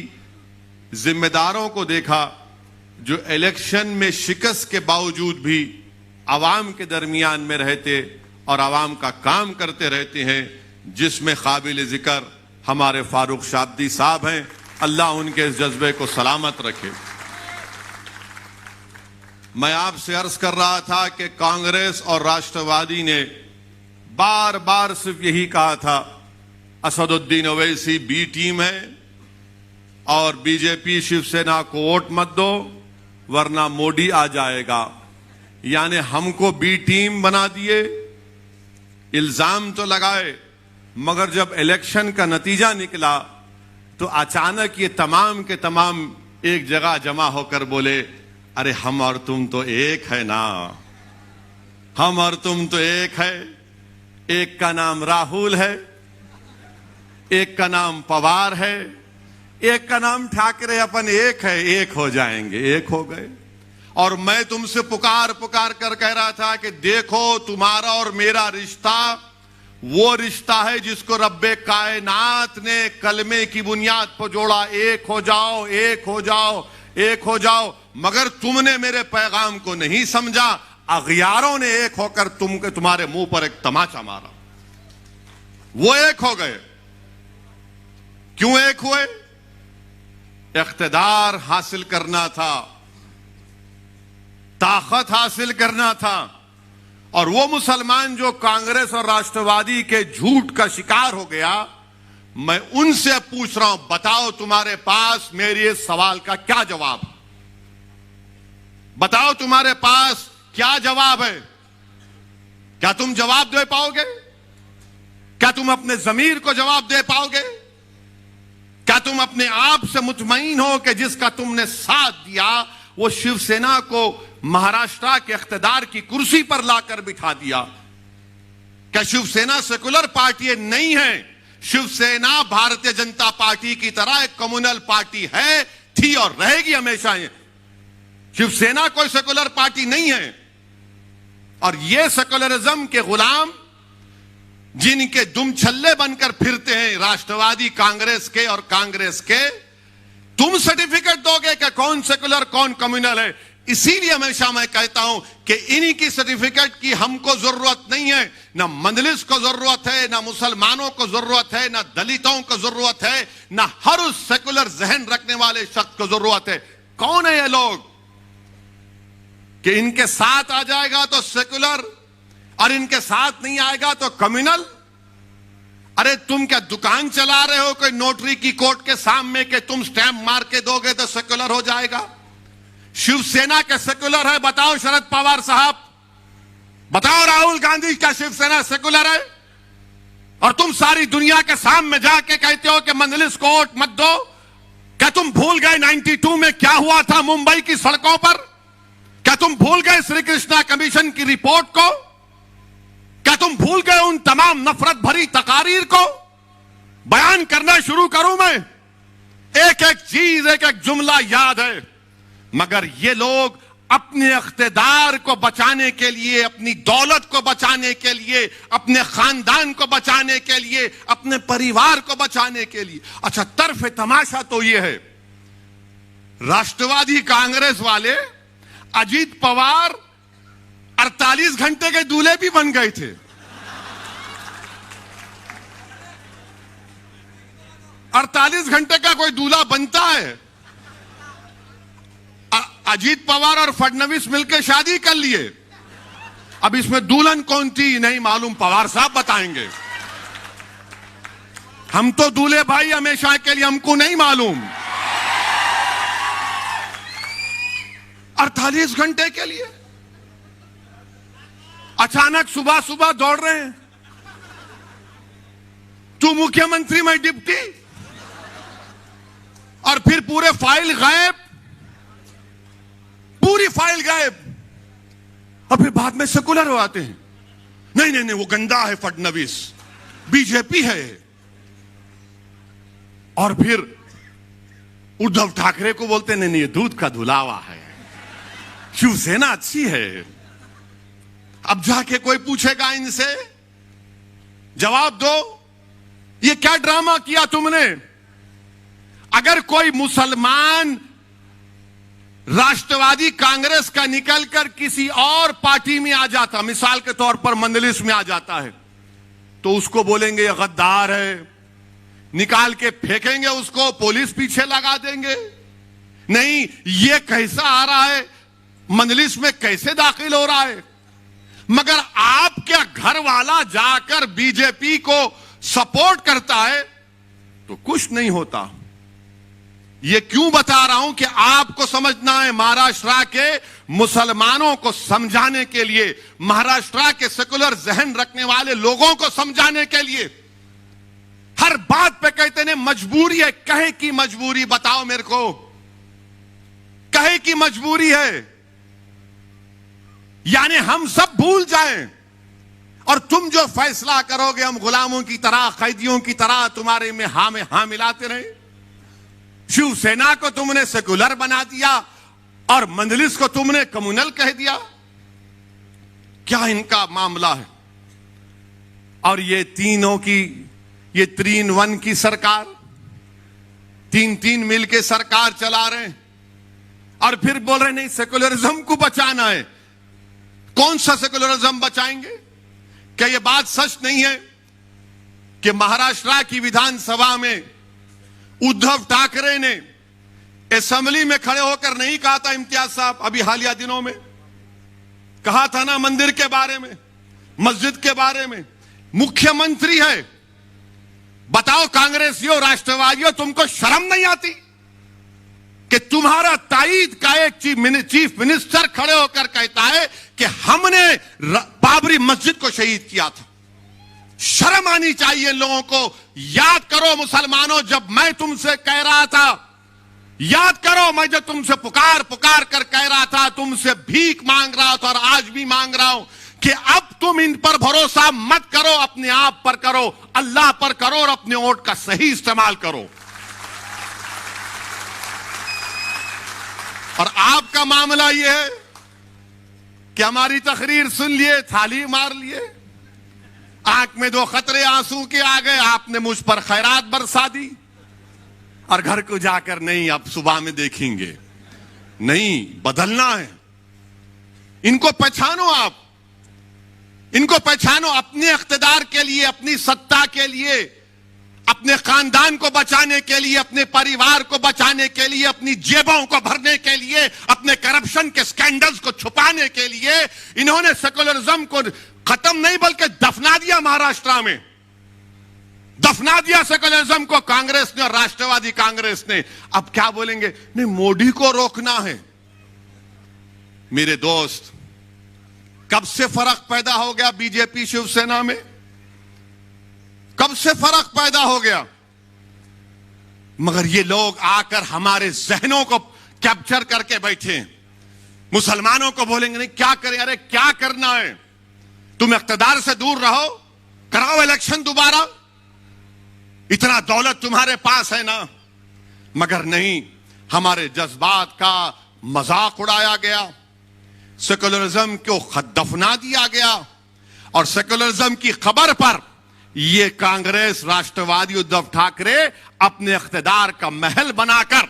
जिम्मेदारों को देखा जो इलेक्शन में शिकस्त के बावजूद भी आवाम के दरमियान में रहते और आवाम का काम करते रहते हैं, जिसमें काबिल जिक्र हमारे फारूक शाब्दी साहब हैं। अल्लाह उनके इस जज्बे को सलामत रखे। मैं आपसे अर्ज कर रहा था कि कांग्रेस और राष्ट्रवादी ने बार बार सिर्फ यही कहा था, असदुद्दीन ओवैसी बी टीम है और बीजेपी शिवसेना को वोट मत दो वरना मोदी आ जाएगा। यानी हमको बी टीम बना दिए, इल्जाम तो लगाए, मगर जब इलेक्शन का नतीजा निकला तो अचानक ये तमाम के तमाम एक जगह जमा होकर बोले, अरे हम और तुम तो एक है ना, हम और तुम तो एक है। एक का नाम राहुल है, एक का नाम पवार है, एक का नाम ठाकरे, अपन एक है, एक हो जाएंगे। एक हो गए। और मैं तुमसे पुकार पुकार कर कह रहा था कि देखो तुम्हारा और मेरा रिश्ता वो रिश्ता है जिसको रब्बे कायनात ने कलमे की बुनियाद पर जोड़ा, एक हो जाओ, एक हो जाओ, एक हो जाओ। मगर तुमने मेरे पैगाम को नहीं समझा, अगियारों ने एक होकर तुम्हारे मुंह पर एक तमाचा मारा। वो एक हो गए। क्यों एक हुए? इख्तिदार हासिल करना था, ताकत हासिल करना था। और वो मुसलमान जो कांग्रेस और राष्ट्रवादी के झूठ का शिकार हो गया, मैं उनसे पूछ रहा हूं, बताओ तुम्हारे पास मेरे इस सवाल का क्या जवाब? बताओ तुम्हारे पास क्या जवाब है? क्या तुम जवाब दे पाओगे? क्या तुम अपने ज़मीर को जवाब दे पाओगे? क्या तुम अपने आप से मुतमईन हो कि जिसका तुमने साथ दिया वो शिवसेना को महाराष्ट्र के इख्तिदार की कुर्सी पर लाकर बिठा दिया? क्या शिवसेना सेकुलर पार्टी नहीं है? शिवसेना भारतीय जनता पार्टी की तरह एक कम्युनल पार्टी है, थी और रहेगी हमेशा। शिवसेना कोई सेकुलर पार्टी नहीं है। और ये सेकुलरिज्म के गुलाम जिनके दुम छल्ले बनकर फिरते हैं राष्ट्रवादी कांग्रेस के और कांग्रेस के, तुम सर्टिफिकेट दोगे कि कौन सेकुलर कौन कम्युनल है? इसीलिए हमेशा मैं कहता हूं कि इन्हीं की सर्टिफिकेट की हमको जरूरत नहीं है। ना मंदलिस को जरूरत है, ना मुसलमानों को जरूरत है, ना दलितों को जरूरत है, ना हर उस सेकुलर जहन रखने वाले शख्स को जरूरत है। कौन है ये लोग कि इनके साथ आ जाएगा तो सेकुलर और इनके साथ नहीं आएगा तो कम्युनल? अरे तुम क्या दुकान चला रहे हो कोई नोटरी की कोर्ट के सामने कि तुम स्टैंप मार के दोगे तो सेकुलर हो जाएगा? शिवसेना के सेकुलर है? बताओ शरद पवार साहब, बताओ राहुल गांधी, क्या शिवसेना सेकुलर है? और तुम सारी दुनिया के सामने जाके कहते हो कि मंदलिस को वोट मत दो। क्या तुम भूल गए 92 में क्या हुआ था मुंबई की सड़कों पर? क्या तुम भूल गए श्री कृष्णा कमीशन की रिपोर्ट को? क्या तुम भूल गए उन तमाम नफरत भरी तकारीर को? बयान करना शुरू करूं मैं, एक एक चीज, एक एक जुमला याद है, मगर ये लोग अपने इख्तिदार को बचाने के लिए, अपनी दौलत को बचाने के लिए, अपने खानदान को बचाने के लिए, अपने परिवार को बचाने के लिए। अच्छा, तरफ तमाशा तो ये है, राष्ट्रवादी कांग्रेस वाले अजीत पवार 48 घंटे के दूल्हे भी बन गए थे। 48 घंटे का कोई दूल्हा बनता है? अजीत पवार और फडणवीस मिलकर शादी कर लिए। अब इसमें दुल्हन कौन थी नहीं मालूम, पवार साहब बताएंगे। हम तो दूल्हे भाई हमेशा के लिए, हमको नहीं मालूम। 48 घंटे के लिए अचानक सुबह सुबह दौड़ रहे हैं, तू मुख्यमंत्री मैं डिप्टी, और फिर पूरे फाइल गायब, पूरी फाइल गायब। और फिर बाद में सेकुलर हो आते हैं, नहीं नहीं नहीं वो गंदा है फडणवीस, बीजेपी है। और फिर उद्धव ठाकरे को बोलते नहीं नहीं ये दूध का धुलावा है, शिवसेना अच्छी है। अब जाके कोई पूछेगा इनसे, जवाब दो, ये क्या ड्रामा किया तुमने? अगर कोई मुसलमान राष्ट्रवादी कांग्रेस का निकलकर किसी और पार्टी में आ जाता, मिसाल के तौर पर मंदलिस में आ जाता है, तो उसको बोलेंगे ये गद्दार है, निकाल के फेंकेंगे उसको, पुलिस पीछे लगा देंगे। नहीं, ये कैसा आ रहा है, मंदलिस में कैसे दाखिल हो रहा है। मगर आपके घर वाला जाकर बीजेपी को सपोर्ट करता है तो कुछ नहीं होता। ये क्यों बता रहा हूं कि आपको समझना है, महाराष्ट्र के मुसलमानों को समझाने के लिए, महाराष्ट्र के सेकुलर जहन रखने वाले लोगों को समझाने के लिए। हर बात पे कहते हैं मजबूरी है, कहे की मजबूरी बताओ मेरे को, कहे की मजबूरी है। यानी हम सब भूल जाएं और तुम जो फैसला करोगे हम गुलामों की तरह, कैदियों की तरह तुम्हारे में हाँ मिलाते रहे। शिवसेना को तुमने सेकुलर बना दिया और मंदलिस को तुमने कम्युनल कह दिया। क्या इनका मामला है? और ये तीनों की, ये 3-1 की सरकार, 3-3 मिल के सरकार चला रहे हैं और फिर बोल रहे नहीं सेकुलरिज्म को बचाना है। कौन सा सेकुलरिज्म बचाएंगे? क्या यह बात सच नहीं है कि महाराष्ट्र की विधानसभा में उद्धव ठाकरे ने असेंबली में खड़े होकर नहीं कहा था, इम्तियाज साहब अभी हालिया दिनों में कहा था ना, मंदिर के बारे में, मस्जिद के बारे में। मुख्यमंत्री है, बताओ कांग्रेसियों, राष्ट्रवादियों, तुमको शर्म नहीं आती कि तुम्हारा ताईद का एक चीफ मिनिस्टर खड़े होकर कहता है कि हमने बाबरी मस्जिद को शहीद किया था। शर्म आनी चाहिए लोगों को। याद करो मुसलमानों, जब मैं तुमसे कह रहा था, याद करो मैं जब तुमसे पुकार कर कह रहा था, तुमसे भीख मांग रहा था और आज भी मांग रहा हूं कि अब तुम इन पर भरोसा मत करो, अपने आप पर करो, अल्लाह पर करो और अपने वोट का सही इस्तेमाल करो। और आपका मामला यह है कि हमारी तकरीर सुन लिए, थाली मार लिए, आंख में 2 खतरे आंसू के आ गए, आपने मुझ पर खैरात बरसा दी और घर को जाकर नहीं अब सुबह में देखेंगे। नहीं, बदलना है। इनको पहचानो, आप इनको पहचानो, अपने इख्तिदार के लिए, अपनी सत्ता के लिए, अपने खानदान को बचाने के लिए, अपने परिवार को बचाने के लिए, अपनी जेबों को भरने के लिए, अपने करप्शन के स्कैंडल्स को छुपाने के लिए इन्होंने सेकुलरिज्म को खत्म नहीं बल्कि दफना दिया। महाराष्ट्र में दफना दिया सेकुलरिज्म को कांग्रेस ने और राष्ट्रवादी कांग्रेस ने। अब क्या बोलेंगे? नहीं, मोदी को रोकना है। मेरे दोस्त, कब से फर्क पैदा हो गया बीजेपी शिवसेना में? कब से फर्क पैदा हो गया? मगर ये लोग आकर हमारे जहनों को कैप्चर करके बैठे। मुसलमानों को बोलेंगे नहीं क्या करें, अरे क्या करना है, तुम इख्तिदार से दूर रहो, कराओ इलेक्शन दोबारा, इतना दौलत तुम्हारे पास है ना। मगर नहीं, हमारे जज्बात का मजाक उड़ाया गया, सेकुलरिज्म को दफना दिया गया और सेकुलरिज्म की खबर पर ये कांग्रेस, राष्ट्रवादी उद्धव ठाकरे अपने इख्तिदार का महल बनाकर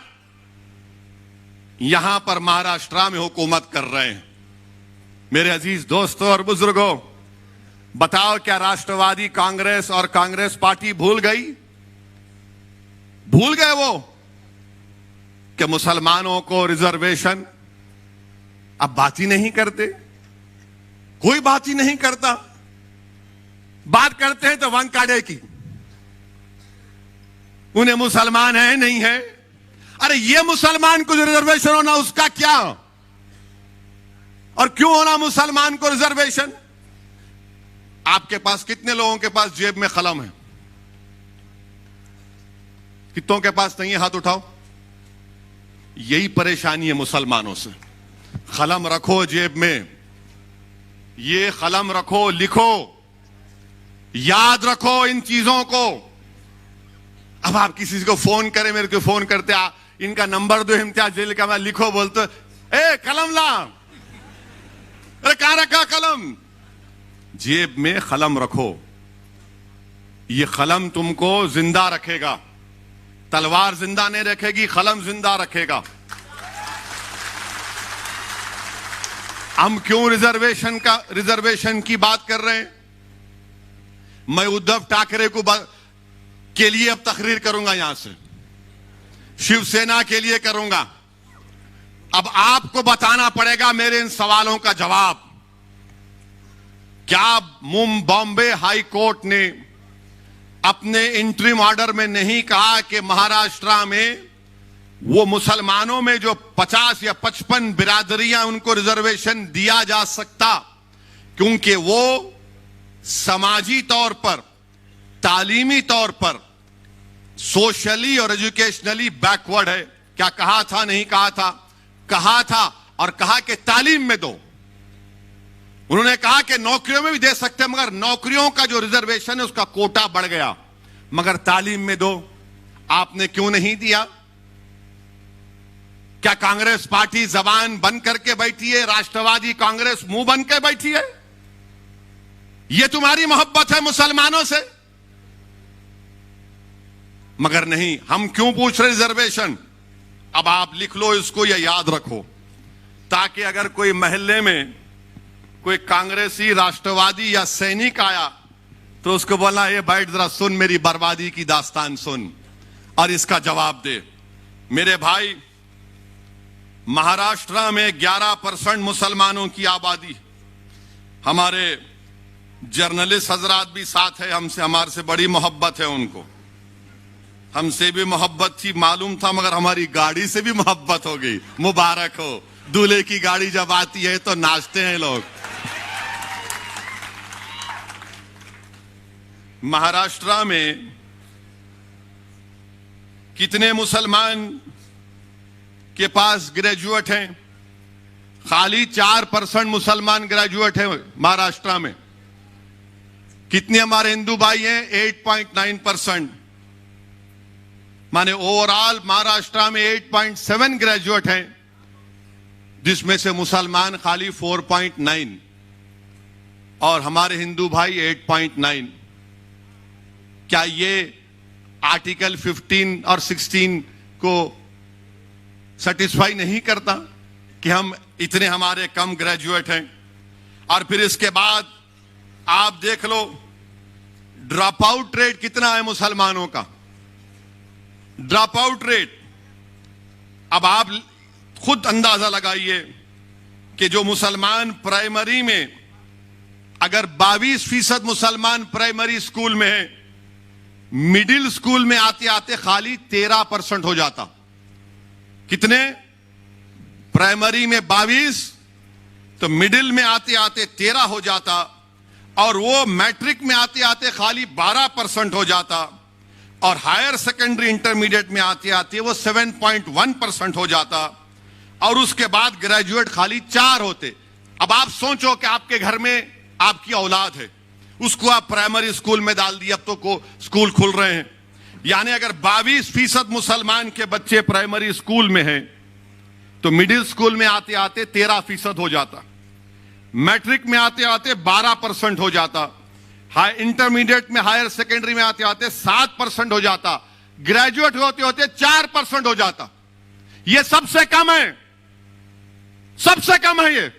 यहां पर महाराष्ट्र में हुकूमत कर रहे हैं। मेरे अजीज दोस्तों और बुजुर्गों, बताओ क्या राष्ट्रवादी कांग्रेस और कांग्रेस पार्टी भूल गई? भूल गए वो कि मुसलमानों को रिजर्वेशन? अब बात ही नहीं करते, कोई बात ही नहीं करता। बात करते हैं तो वंकाड़े की, उन्हें मुसलमान है नहीं है। अरे ये मुसलमान को जो रिजर्वेशन होना उसका क्या, और क्यों होना मुसलमान को रिजर्वेशन? आपके पास कितने लोगों के पास जेब में कलम है? कितनों के पास नहीं है? हाथ उठाओ। यही परेशानी है मुसलमानों से। कलम रखो जेब में, ये कलम रखो, लिखो, याद रखो इन चीजों को। अब आप किसी को फोन करें, मेरे को फोन करते, इनका नंबर दो इम्तियाज जेल का, मैं लिखो बोलते, ए कलम ला, अरे कहां रखा कलम? जेब में कलम रखो, ये कलम तुमको जिंदा रखेगा। तलवार जिंदा नहीं रखेगी, कलम जिंदा रखेगा। हम क्यों रिजर्वेशन की बात कर रहे हैं? मैं उद्धव ठाकरे के लिए अब तकरीर करूंगा, यहां से शिवसेना के लिए करूंगा। अब आपको बताना पड़ेगा मेरे इन सवालों का जवाब। क्या बॉम्बे हाई कोर्ट ने अपने इंटरिम ऑर्डर में नहीं कहा कि महाराष्ट्र में वो मुसलमानों में जो 50 या 55 बिरादरियां उनको रिजर्वेशन दिया जा सकता, क्योंकि वो समाजी तौर पर, तालीमी तौर पर, सोशली और एजुकेशनली बैकवर्ड है? क्या कहा था? नहीं कहा था? कहा था, और कहा कि तालीम में दो। उन्होंने कहा कि नौकरियों में भी दे सकते हैं, मगर नौकरियों का जो रिजर्वेशन है उसका कोटा बढ़ गया, मगर तालीम में दो। आपने क्यों नहीं दिया? क्या कांग्रेस पार्टी जबान बंद करके बैठी है? राष्ट्रवादी कांग्रेस मुंह बंद के बैठी है? ये तुम्हारी मोहब्बत है मुसलमानों से? मगर नहीं। हम क्यों पूछ रहे रिजर्वेशन? अब आप लिख लो इसको या याद रखो, ताकि अगर कोई महल्ले में कोई कांग्रेसी, राष्ट्रवादी या सैनिक आया तो उसको बोला, ये बैठ जरा सुन, मेरी बर्बादी की दास्तान सुन और इसका जवाब दे। मेरे भाई, महाराष्ट्र में 11% मुसलमानों की आबादी। हमारे जर्नलिस्ट हजरात भी साथ है, हमारे से बड़ी मोहब्बत है उनको। हमसे भी मोहब्बत थी, मालूम था, मगर हमारी गाड़ी से भी मोहब्बत हो गई। मुबारक हो, दूल्हे की गाड़ी जब आती है तो नाचते हैं लोग। महाराष्ट्र में कितने मुसलमान के पास ग्रेजुएट हैं? खाली 4% मुसलमान ग्रेजुएट हैं महाराष्ट्र में। कितने हमारे हिंदू भाई हैं? 8.9%। माने ओवरऑल महाराष्ट्र में 8.7 ग्रेजुएट हैं, जिसमें से मुसलमान खाली 4.9 और हमारे हिंदू भाई 8.9। क्या ये आर्टिकल 15 और 16 को सेटिस्फाई नहीं करता कि हम इतने हमारे कम ग्रेजुएट हैं? और फिर इसके बाद आप देख लो, ड्रॉप आउट रेट कितना है मुसलमानों का? ड्रॉप आउट रेट, अब आप खुद अंदाजा लगाइए कि जो मुसलमान प्राइमरी में, अगर 22% मुसलमान प्राइमरी स्कूल में है, मिडिल स्कूल में आते आते खाली 13% हो जाता। कितने? प्राइमरी में 22, तो मिडिल में आते आते 13 हो जाता, और वो मैट्रिक में आते आते खाली 12% हो जाता, और हायर सेकेंडरी इंटरमीडिएट में आते आते वो 7.1% हो जाता, और उसके बाद ग्रेजुएट खाली 4 होते। अब आप सोचो कि आपके घर में आपकी औलाद है, उसको आप प्राइमरी स्कूल में डाल दिए, अब तो स्कूल खुल रहे हैं, यानी अगर 22% मुसलमान के बच्चे प्राइमरी स्कूल में हैं, तो मिडिल स्कूल में आते आते 13% हो जाता, मैट्रिक में आते आते 12% हो जाता, हाई इंटरमीडिएट में, हायर सेकेंडरी में आते आते 7% हो जाता, ग्रेजुएट होते होते 4% हो जाता। यह सबसे कम है, सबसे कम है। ये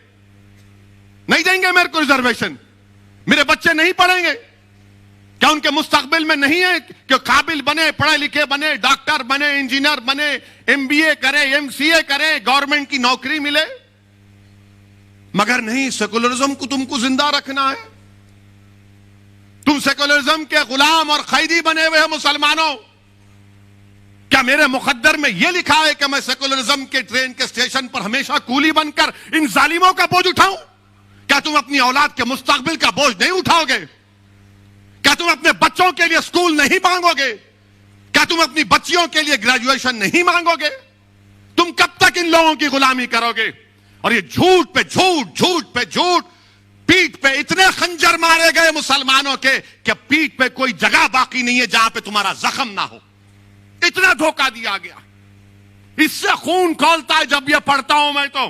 नहीं देंगे मेरे को रिजर्वेशन? मेरे बच्चे नहीं पढ़ेंगे? क्या उनके मुस्तकबिल में नहीं है कि काबिल बने, पढ़े लिखे बने, डॉक्टर बने, इंजीनियर बने, MBA करे, MCA करे, गवर्नमेंट की नौकरी मिले? मगर नहीं, सेकुलरिज्म को तुमको जिंदा रखना है। तुम सेकुलरिज्म के गुलाम और कैदी बने हुए हो मुसलमानों। क्या मेरे मुकद्दर में यह लिखा है कि मैं सेकुलरिज्म के ट्रेन के स्टेशन पर हमेशा कूली बनकर इन जालिमों का बोझ उठाऊं? क्या तुम अपनी औलाद के मुस्तकबिल का बोझ नहीं उठाओगे? क्या तुम अपने बच्चों के लिए स्कूल नहीं मांगोगे? क्या तुम अपनी बच्चियों के लिए ग्रेजुएशन नहीं मांगोगे? तुम कब तक इन लोगों की गुलामी करोगे? और ये झूठ पे झूठ, झूठ पे झूठ, पीठ पे इतने खंजर मारे गए मुसलमानों के कि पीठ पे कोई जगह बाकी नहीं है जहां पे तुम्हारा जख्म ना हो। इतना धोखा दिया गया, इससे खून खौलता है जब यह पढ़ता हूं मैं। तो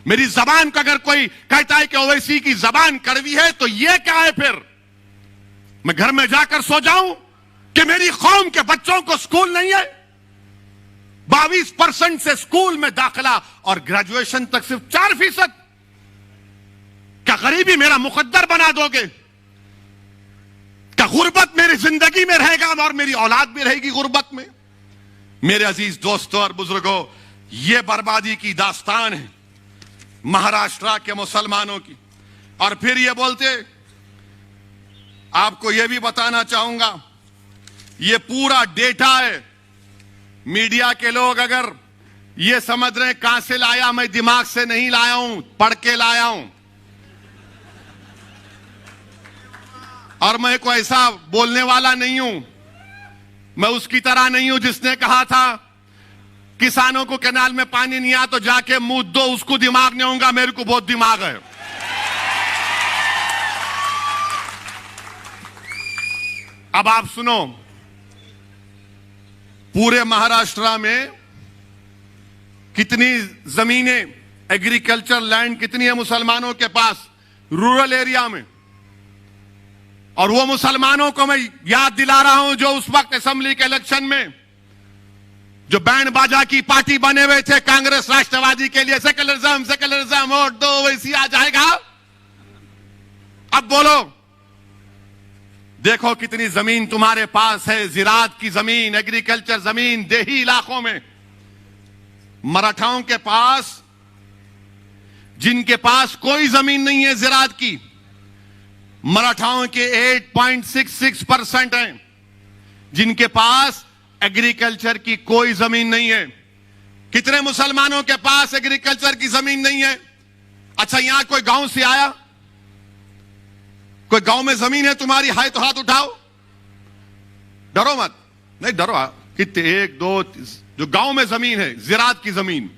मेरी जबान को अगर कोई कहता है कि ओवैसी की जबान कड़वी है, तो यह क्या है? फिर मैं घर में जाकर सो जाऊं कि मेरी कौम के बच्चों को स्कूल नहीं है? 22% से स्कूल में दाखिला और ग्रेजुएशन तक सिर्फ 4%। गरीबी मेरा मुकद्दर बना दोगे? क्या गुर्बत मेरी जिंदगी में रहेगा और मेरी औलाद भी रहेगी गुर्बत में? मेरे अजीज दोस्तों और बुजुर्गों, यह बर्बादी की दास्तान है महाराष्ट्र के मुसलमानों की। और फिर ये बोलते, आपको यह भी बताना चाहूंगा, यह पूरा डेटा है। मीडिया के लोग अगर ये समझ रहे हैं कहां से लाया, मैं दिमाग से नहीं लाया हूं, पढ़ के लाया हूं। और मैं कोई ऐसा बोलने वाला नहीं हूं, मैं उसकी तरह नहीं हूं जिसने कहा था किसानों को कैनाल में पानी नहीं आया तो जाके मुंह दो, उसको दिमाग नहीं होगा, मेरे को बहुत दिमाग है। अब आप सुनो, पूरे महाराष्ट्र में कितनी जमीनें, एग्रीकल्चर लैंड कितनी है मुसलमानों के पास रूरल एरिया में। और वो मुसलमानों को मैं याद दिला रहा हूं जो उस वक्त असेंबली के इलेक्शन में जो बैंड बाजा की पार्टी बने हुए थे कांग्रेस राष्ट्रवादी के लिए, सेकुलरिज्म सेकुलरिज्म, वोट दो वैसी आ जाएगा। अब बोलो, देखो कितनी जमीन तुम्हारे पास है, जिरात की जमीन, एग्रीकल्चर जमीन, देही इलाकों में। मराठाओं के पास, जिनके पास कोई जमीन नहीं है जिरात की, मराठाओं के 8.66% हैं जिनके पास एग्रीकल्चर की कोई जमीन नहीं है। कितने मुसलमानों के पास एग्रीकल्चर की जमीन नहीं है? अच्छा, यहां कोई गांव से आया? कोई गांव में जमीन है तुम्हारी? हाय तो हाथ उठाओ, डरो मत, नहीं डरो। कितने, 1 2 जो गांव में जमीन है, जिरात की जमीन,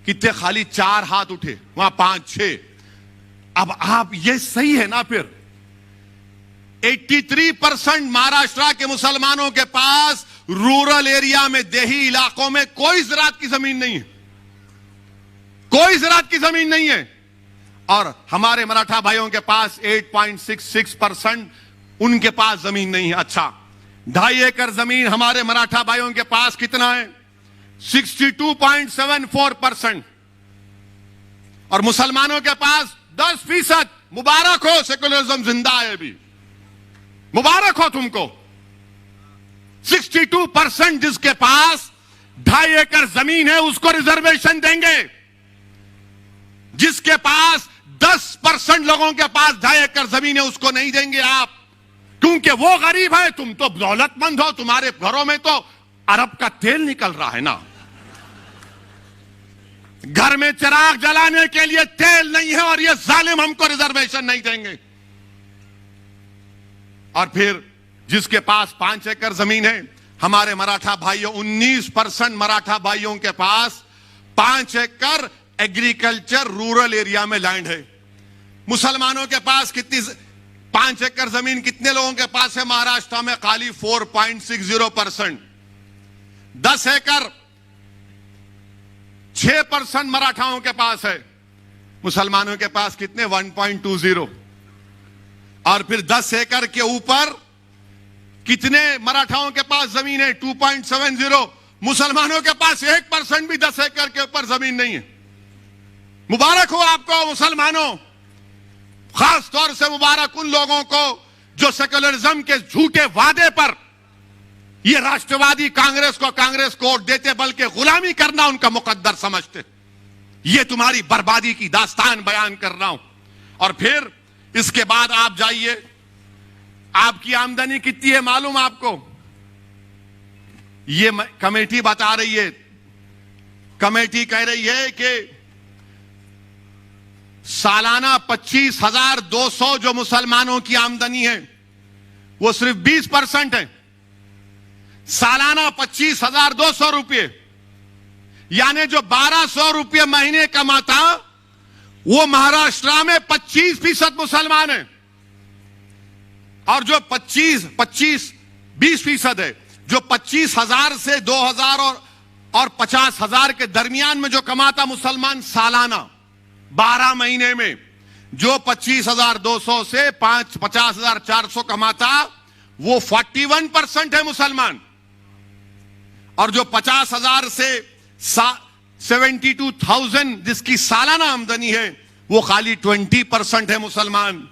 कितने खाली 4 हाथ उठे, वहां 5 6। अब आप, ये सही है ना? फिर 83% महाराष्ट्र के मुसलमानों के पास रूरल एरिया में, देही इलाकों में कोई ज़राअत की जमीन नहीं है, कोई ज़राअत की जमीन नहीं है। और हमारे मराठा भाइयों के पास 8.66% उनके पास जमीन नहीं है। अच्छा, 2.5 एकड़ जमीन हमारे मराठा भाइयों के पास कितना है? 62.74%। और मुसलमानों के पास 10%। मुबारक हो, सेकुलरिज्म जिंदा है अभी, मुबारक हो तुमको। 62% जिसके पास 2.5 एकड़ जमीन है उसको रिजर्वेशन देंगे। जिसके पास 10% लोगों के पास 2.5 एकड़ जमीन है उसको नहीं देंगे आप, क्योंकि वो गरीब है, तुम तो दौलतमंद हो, तुम्हारे घरों में तो अरब का तेल निकल रहा है ना। घर में चिराग जलाने के लिए तेल नहीं है और ये जालिम हमको रिजर्वेशन नहीं देंगे। और फिर जिसके पास 5 एकड़ जमीन है, हमारे मराठा भाइयों, 19% मराठा भाइयों के पास 5 एकड़ एग्रीकल्चर रूरल एरिया में लैंड है। मुसलमानों के पास कितनी, 5 एकड़ जमीन कितने लोगों के पास है महाराष्ट्र में? खाली 4.60%। 10 एकड़ 6% मराठाओं के पास है, मुसलमानों के पास कितने? 1.20। और फिर 10 एकड़ के ऊपर कितने मराठाओं के पास जमीन है? 2.70। मुसलमानों के पास 1% भी 10 एकड़ के ऊपर जमीन नहीं है। मुबारक हो आपको मुसलमानों, खास तौर से मुबारक उन लोगों को जो सेकुलरिज्म के झूठे वादे पर ये राष्ट्रवादी कांग्रेस को वोट देते, बल्कि गुलामी करना उनका मुकद्दर समझते। ये तुम्हारी बर्बादी की दास्तान बयान कर रहा हूं। और फिर इसके बाद आप जाइए, आपकी आमदनी कितनी है मालूम आपको? ये कमेटी बता रही है, कमेटी कह रही है कि सालाना 25,200 जो मुसलमानों की आमदनी है वो सिर्फ 20% है। सालाना 25,200 रुपये, यानी जो 1,200 रुपये महीने कमाता वो महाराष्ट्र में 25% मुसलमान है। और जो 20% है, जो 25,000 से 2,000 और 50,000 के दरमियान में जो कमाता मुसलमान सालाना 12 महीने में, जो 25,200 से 50,400 कमाता वो 41% है मुसलमान। और जो 50,000 से 72,000 जिसकी सालाना आमदनी है वो खाली 20% है मुसलमान।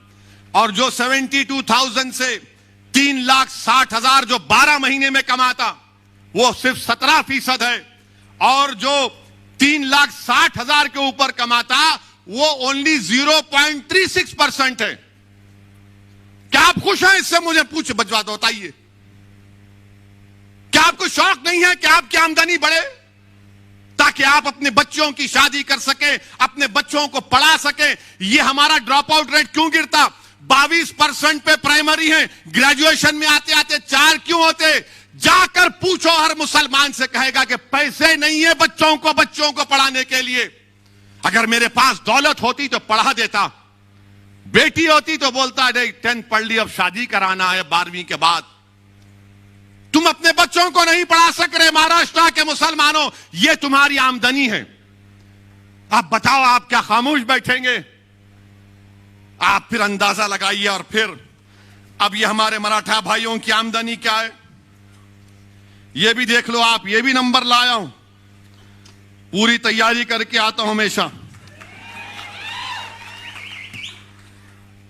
और जो 72,000 से 3,60,000 जो 12 महीने में कमाता वो सिर्फ 17% है। और जो 3,60,000 के ऊपर कमाता वो ओनली 0.36% है। क्या आप खुश हैं इससे? मुझे पूछ बजवा दो, बताइए। क्या आपको शौक नहीं है कि आपकी आमदनी बढ़े ताकि आप अपने बच्चों की शादी कर सके, अपने बच्चों को पढ़ा सके? ये हमारा ड्रॉप आउट रेट क्यों गिरता? 22% पे प्राइमरी है, ग्रेजुएशन में आते आते 4 क्यों होते? जाकर पूछो, हर मुसलमान से कहेगा कि पैसे नहीं है बच्चों को पढ़ाने के लिए। अगर मेरे पास दौलत होती तो पढ़ा देता, बेटी होती तो बोलता नहीं 10th पढ़ ली, अब शादी कराना है 12वीं के बाद। तुम अपने बच्चों को नहीं पढ़ा सक रहे महाराष्ट्र के मुसलमानों, यह तुम्हारी आमदनी है। आप बताओ, आप क्या खामोश बैठेंगे? आप फिर अंदाजा लगाइए। और फिर अब ये हमारे मराठा भाइयों की आमदनी क्या है ये भी देख लो आप। ये भी नंबर लाया हूं, पूरी तैयारी करके आता हूं हमेशा।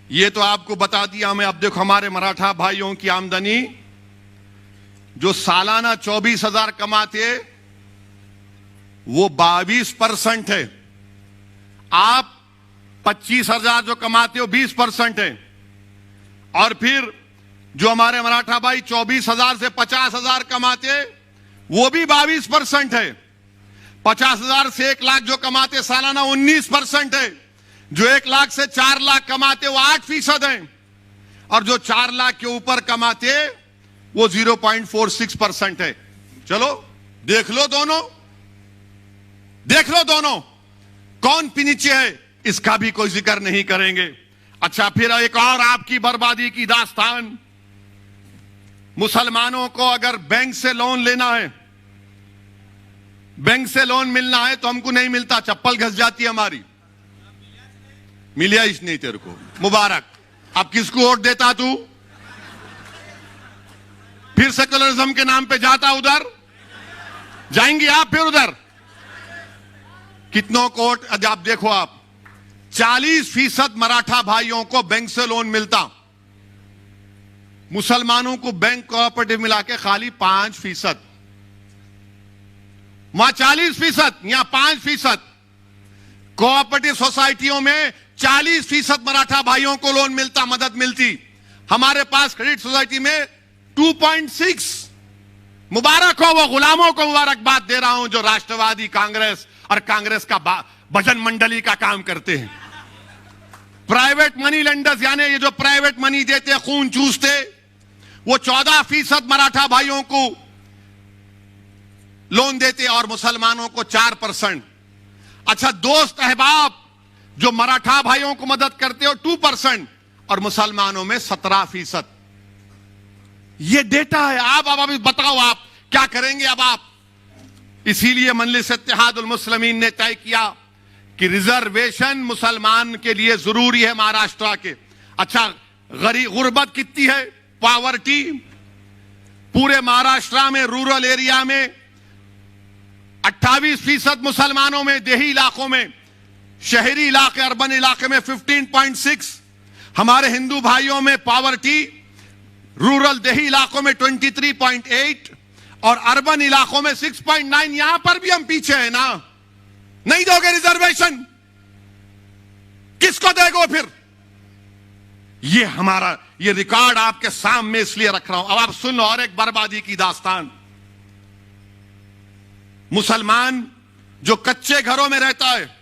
ये तो आपको बता दिया मैं। अब देखो हमारे मराठा भाइयों की आमदनी जो सालाना 24,000 कमाते वो 22% है। आप 25,000 जो कमाते हो 20% है। और फिर जो हमारे मराठा भाई 24,000 से 50,000 कमाते वो भी 22% है। 50,000 से 1 लाख जो कमाते सालाना 19% है। जो 1 लाख से 4 लाख कमाते वो 8% है। और जो 4 लाख के ऊपर कमाते वो 0.46% है। चलो देख लो दोनों कौन नीचे है, इसका भी कोई जिक्र नहीं करेंगे। अच्छा, फिर एक और आपकी बर्बादी की दास्तान। मुसलमानों को अगर बैंक से लोन लेना है, बैंक से लोन मिलना है तो हमको नहीं मिलता, चप्पल घस जाती है हमारी। मिलिया ही नहीं तेरे को, मुबारक। अब किसको वोट देता तू? फिर सेकुलरिज्म के नाम पे जाता उधर? जाएंगे आप फिर उधर? कितनों को वोट? आप देखो, आप 40% मराठा भाइयों को बैंक से लोन मिलता, मुसलमानों को बैंक कोऑपरेटिव मिला के खाली 5%। वहां 40%, यहां 5%। कोऑपरेटिव सोसाइटियों में 40% मराठा भाइयों को लोन मिलता, मदद मिलती। हमारे पास क्रेडिट सोसाइटी में 2.6। मुबारक हो वो गुलामों को, मुबारकबाद दे रहा हूं जो राष्ट्रवादी कांग्रेस और कांग्रेस का भजन मंडली का काम करते हैं। प्राइवेट मनी लेंडर्स, यानी ये जो प्राइवेट मनी देते, खून चूसते, वो 14% मराठा भाइयों को लोन देते और मुसलमानों को 4%। अच्छा, दोस्त अहबाब जो मराठा भाइयों को मदद करते हो 2% और मुसलमानों में 17%। ये डेटा है। आप अभी बताओ आप क्या करेंगे? अब आप, इसीलिए मजलिस इत्तेहादुल मुस्लिमीन ने तय किया कि रिजर्वेशन मुसलमान के लिए जरूरी है महाराष्ट्र के। अच्छा, गुर्बत कितनी है? पॉवर्टी पूरे महाराष्ट्र में, रूरल एरिया में 28% मुसलमानों में, देही इलाकों में, शहरी इलाके अर्बन इलाके में 15.6। हमारे हिंदू भाइयों में पॉवर्टी रूरल देही इलाकों में 23.8 और अर्बन इलाकों में 6.9। यहां पर भी हम पीछे हैं ना। नहीं दोगे रिजर्वेशन, किसको देगो फिर? ये हमारा, ये रिकॉर्ड आपके सामने इसलिए रख रहा हूं। अब आप सुन लो और एक बर्बादी की दास्तान। मुसलमान जो कच्चे घरों में रहता है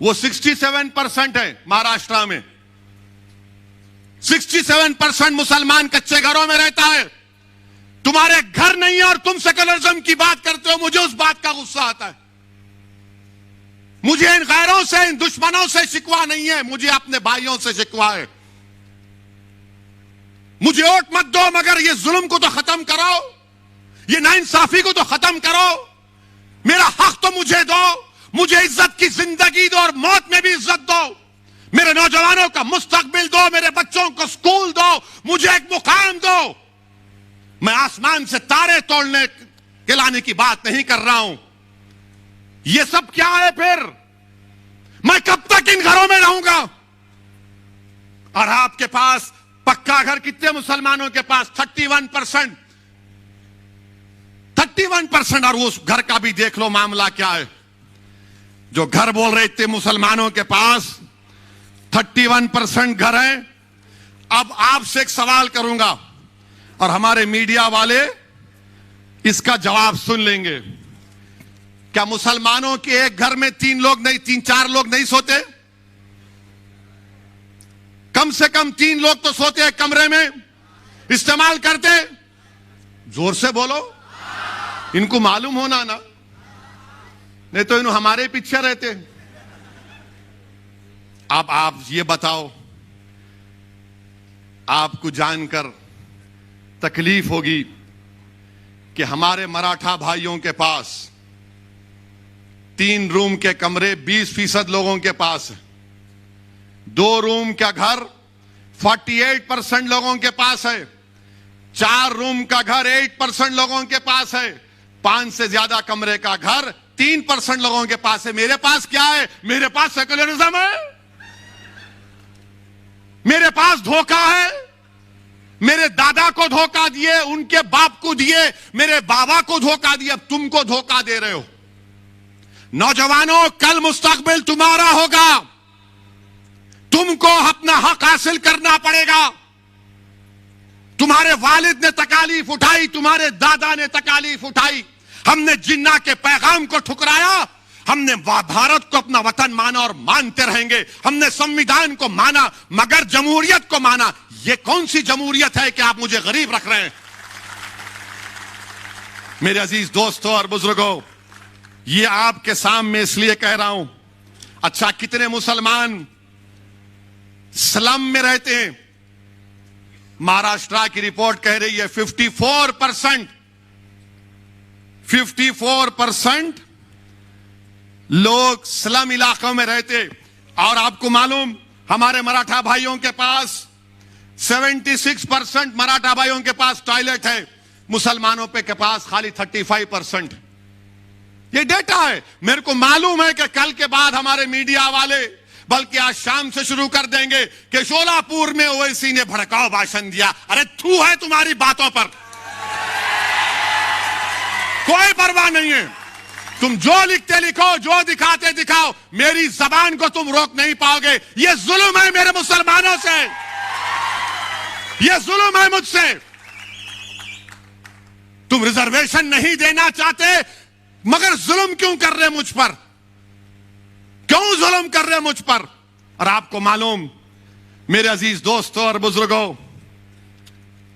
वो 67% है महाराष्ट्र में। 67% मुसलमान कच्चे घरों में रहता है। तुम्हारे घर नहीं है और तुम सेकुलरिज्म की बात करते हो। मुझे उस बात का गुस्सा आता है। मुझे इन गैरों से, इन दुश्मनों से शिकवा नहीं है, मुझे अपने भाइयों से शिकवा है। मुझे वोट मत दो, मगर ये जुल्म को तो खत्म करो, ये नाइंसाफी को तो खत्म करो। मेरा हक तो मुझे दो, मुझे इज्जत की जिंदगी दो और मौत में भी इज्जत दो। मेरे नौजवानों का मुस्तकबिल दो, मेरे बच्चों को स्कूल दो, मुझे एक मुकाम दो। मैं आसमान से तारे तोड़ने के लाने की बात नहीं कर रहा हूं। यह सब क्या है फिर? किन घरों में रहूंगा? और आपके पास पक्का घर कितने मुसलमानों के पास? 31%। 31%। और उस घर का भी देख लो मामला क्या है। जो घर बोल रहे थे मुसलमानों के पास 31% घर है। अब आपसे एक सवाल करूंगा और हमारे मीडिया वाले इसका जवाब सुन लेंगे। क्या मुसलमानों के एक घर में 3-4 लोग नहीं सोते? कम से कम 3 लोग तो सोते हैं कमरे में, इस्तेमाल करते। जोर से बोलो, इनको मालूम होना ना, नहीं तो इन्हों हमारे पीछे रहते। अब आप ये बताओ, आपको जानकर तकलीफ होगी कि हमारे मराठा भाइयों के पास 3 रूम के कमरे 20% लोगों के पास है। 2 रूम का घर 48% लोगों के पास है। 4 रूम का घर 8% लोगों के पास है। 5 से ज्यादा कमरे का घर 3% लोगों के पास है। मेरे पास क्या है? मेरे पास सेकुलरिज्म है, मेरे पास धोखा है। मेरे दादा को धोखा दिए, उनके बाप को दिए, मेरे बाबा को धोखा दिया, अब तुमको धोखा दे रहे हो। नौजवानों, कल मुस्तकबिल तुम्हारा होगा। तुमको अपना हक हासिल करना पड़ेगा। तुम्हारे वालिद ने तकालीफ उठाई, तुम्हारे दादा ने तकालीफ उठाई। हमने जिन्ना के पैगाम को ठुकराया। हमने भारत को अपना वतन माना और मानते रहेंगे। हमने संविधान को माना मगर जमहूरियत को माना। यह कौन सी जमहूरियत है कि आप मुझे गरीब रख रहे हैं? मेरे अजीज दोस्तों और बुजुर्गों, ये आपके सामने इसलिए कह रहा हूं। अच्छा, कितने मुसलमान स्लम में रहते हैं? महाराष्ट्र की रिपोर्ट कह रही है 54% लोग स्लम इलाकों में रहते। और आपको मालूम, हमारे मराठा भाइयों के पास 76% मराठा भाइयों के पास टॉयलेट है। मुसलमानों के पास खाली 35%। ये डेटा है। मेरे को मालूम है कि कल के बाद हमारे मीडिया वाले, बल्कि आज शाम से शुरू कर देंगे कि शोलापुर में ओवैसी ने भड़काऊ भाषण दिया। अरे थू है तुम्हारी बातों पर, कोई परवाह नहीं है। तुम जो लिखते लिखो, जो दिखाते दिखाओ, मेरी जबान को तुम रोक नहीं पाओगे। यह जुल्म है मेरे मुसलमानों से, यह जुल्म है मुझसे। तुम रिजर्वेशन नहीं देना चाहते, मगर जुल्म क्यों कर रहे मुझ पर? क्यों जुल्म कर रहे मुझ पर? और आपको मालूम, मेरे अजीज दोस्तों और बुजुर्गों,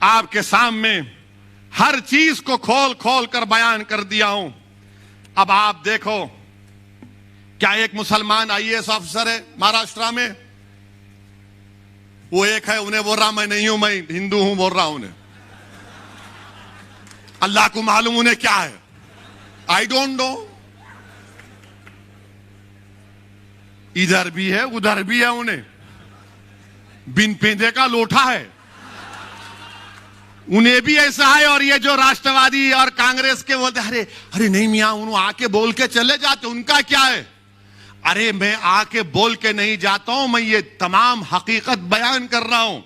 आपके सामने हर चीज को खोल खोल कर बयान कर दिया हूं। अब आप देखो, क्या एक मुसलमान आईएएस ऑफिसर है महाराष्ट्र में? वो एक है, उन्हें बोल रहा मैं नहीं हूं, मैं हिंदू हूं बोल रहा हूं उन्हें। अल्लाह को मालूम उन्हें क्या है। I don't know. इधर भी है उधर भी है, उन्हें बिन पेंदे का लोटा है, उन्हें भी ऐसा है। और ये जो राष्ट्रवादी और कांग्रेस के बोलते अरे अरे नहीं मियां, उन्होंने आके बोल के चले जाते, उनका क्या है? अरे मैं आके बोल के नहीं जाता हूं, मैं ये तमाम हकीकत बयान कर रहा हूं।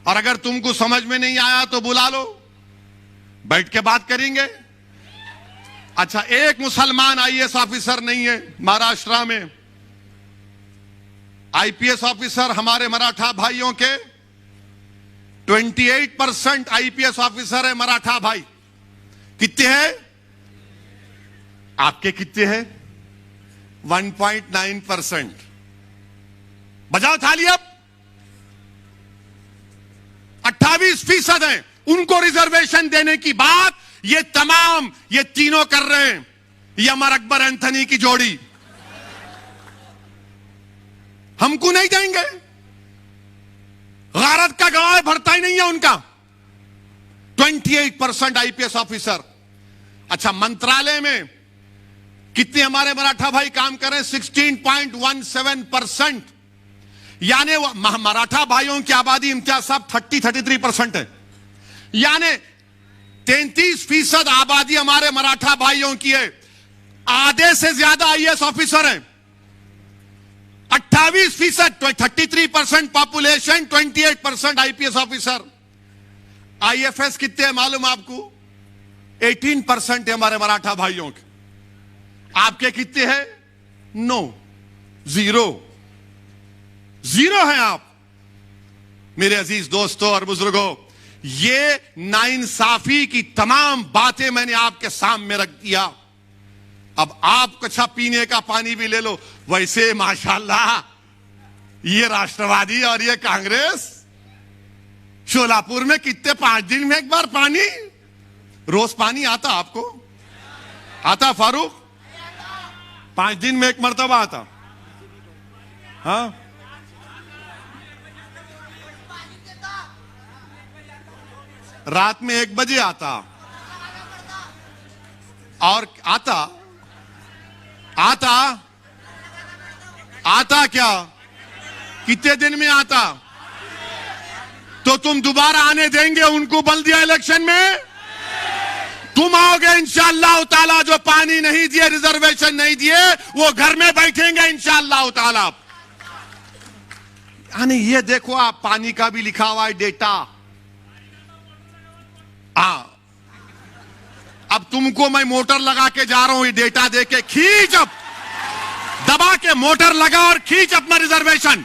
और अगर तुमको समझ में नहीं आया तो बुला लो, बैठ के बात करेंगे। अच्छा, एक मुसलमान आईएएस ऑफिसर नहीं है महाराष्ट्र में। आईपीएस ऑफिसर हमारे मराठा भाइयों के 28% आईपीएस ऑफिसर है मराठा भाई। कितने हैं? आपके कितने हैं? 1.9%। बजाओ थाली। अब 28% है। उनको रिजर्वेशन देने की बात ये तमाम, ये तीनों कर रहे हैं। ये अमर अकबर एंथनी की जोड़ी। हमको नहीं देंगे। गारत का गवाह भरता ही नहीं है उनका। 28% आईपीएस ऑफिसर। अच्छा, मंत्रालय में कितने हमारे मराठा भाई काम कर रहे हैं? 16.17%। यानी मराठा भाइयों की आबादी इम्तियाज साहब 33% है। यानी 33% आबादी हमारे मराठा भाइयों की है। आधे से ज्यादा आईएएस ऑफिसर हैं। 28%, 33% पॉपुलेशन, 28% आईपीएस ऑफिसर। आईएफएस कितने हैं मालूम आपको? 18% है हमारे मराठा भाइयों के। आपके कितने हैं? नो, जीरो हैं आप। मेरे अजीज दोस्तों और बुजुर्गों, ये नाइंसाफी की तमाम बातें मैंने आपके सामने रख दिया। अब आप कच्चा पीने का पानी भी ले लो। वैसे माशाल्लाह ये राष्ट्रवादी और ये कांग्रेस, शोलापुर में कितने 5 दिन में एक बार पानी, रोज पानी आता आपको? आता फारूक? 5 दिन में एक मर्तबा आता। हाँ, रात में 1 बजे आता। और आता क्या? कितने दिन में आता? तो तुम दोबारा आने देंगे उनको बल्दिया इलेक्शन में? तुम आओगे इंशाअल्लाह ताला। जो पानी नहीं दिए, रिजर्वेशन नहीं दिए, वो घर में बैठेंगे इंशाअल्लाह ताला। यानी ये देखो, आप पानी का भी लिखा हुआ है डेटा। अब तुमको मैं मोटर लगा के जा रहा हूं, ये डेटा दे के खींच, अब दबा के मोटर लगा और खींच अपना रिजर्वेशन।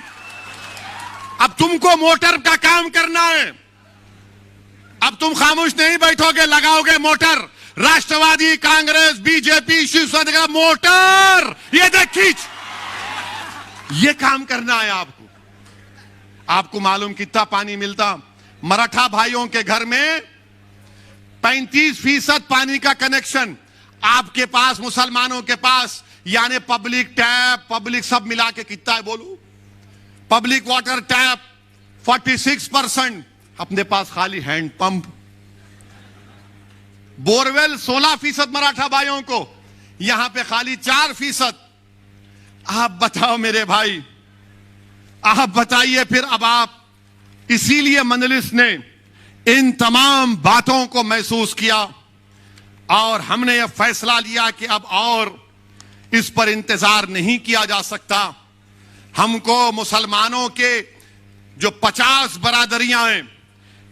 अब तुमको मोटर का काम करना है। अब तुम खामोश नहीं बैठोगे, लगाओगे मोटर। राष्ट्रवादी, कांग्रेस, बीजेपी, शिवसेना, मोटर ये देख खींच। ये काम करना है आपको। आपको मालूम कितना पानी मिलता? मराठा भाइयों के घर में 35% पानी का कनेक्शन आपके पास, मुसलमानों के पास, यानी पब्लिक टैप, पब्लिक सब मिला के कितना है बोलो? पब्लिक वाटर टैप 46%, अपने पास खाली हैंड पंप। बोरवेल 16% मराठा भाइयों को, यहां पे खाली 4%। आप बताओ मेरे भाई, आप बताइए फिर। अब आप, इसीलिए मजलिस ने इन तमाम बातों को महसूस किया और हमने यह फैसला लिया कि अब और इस पर इंतजार नहीं किया जा सकता। हमको मुसलमानों के जो 50 बरादरियां हैं,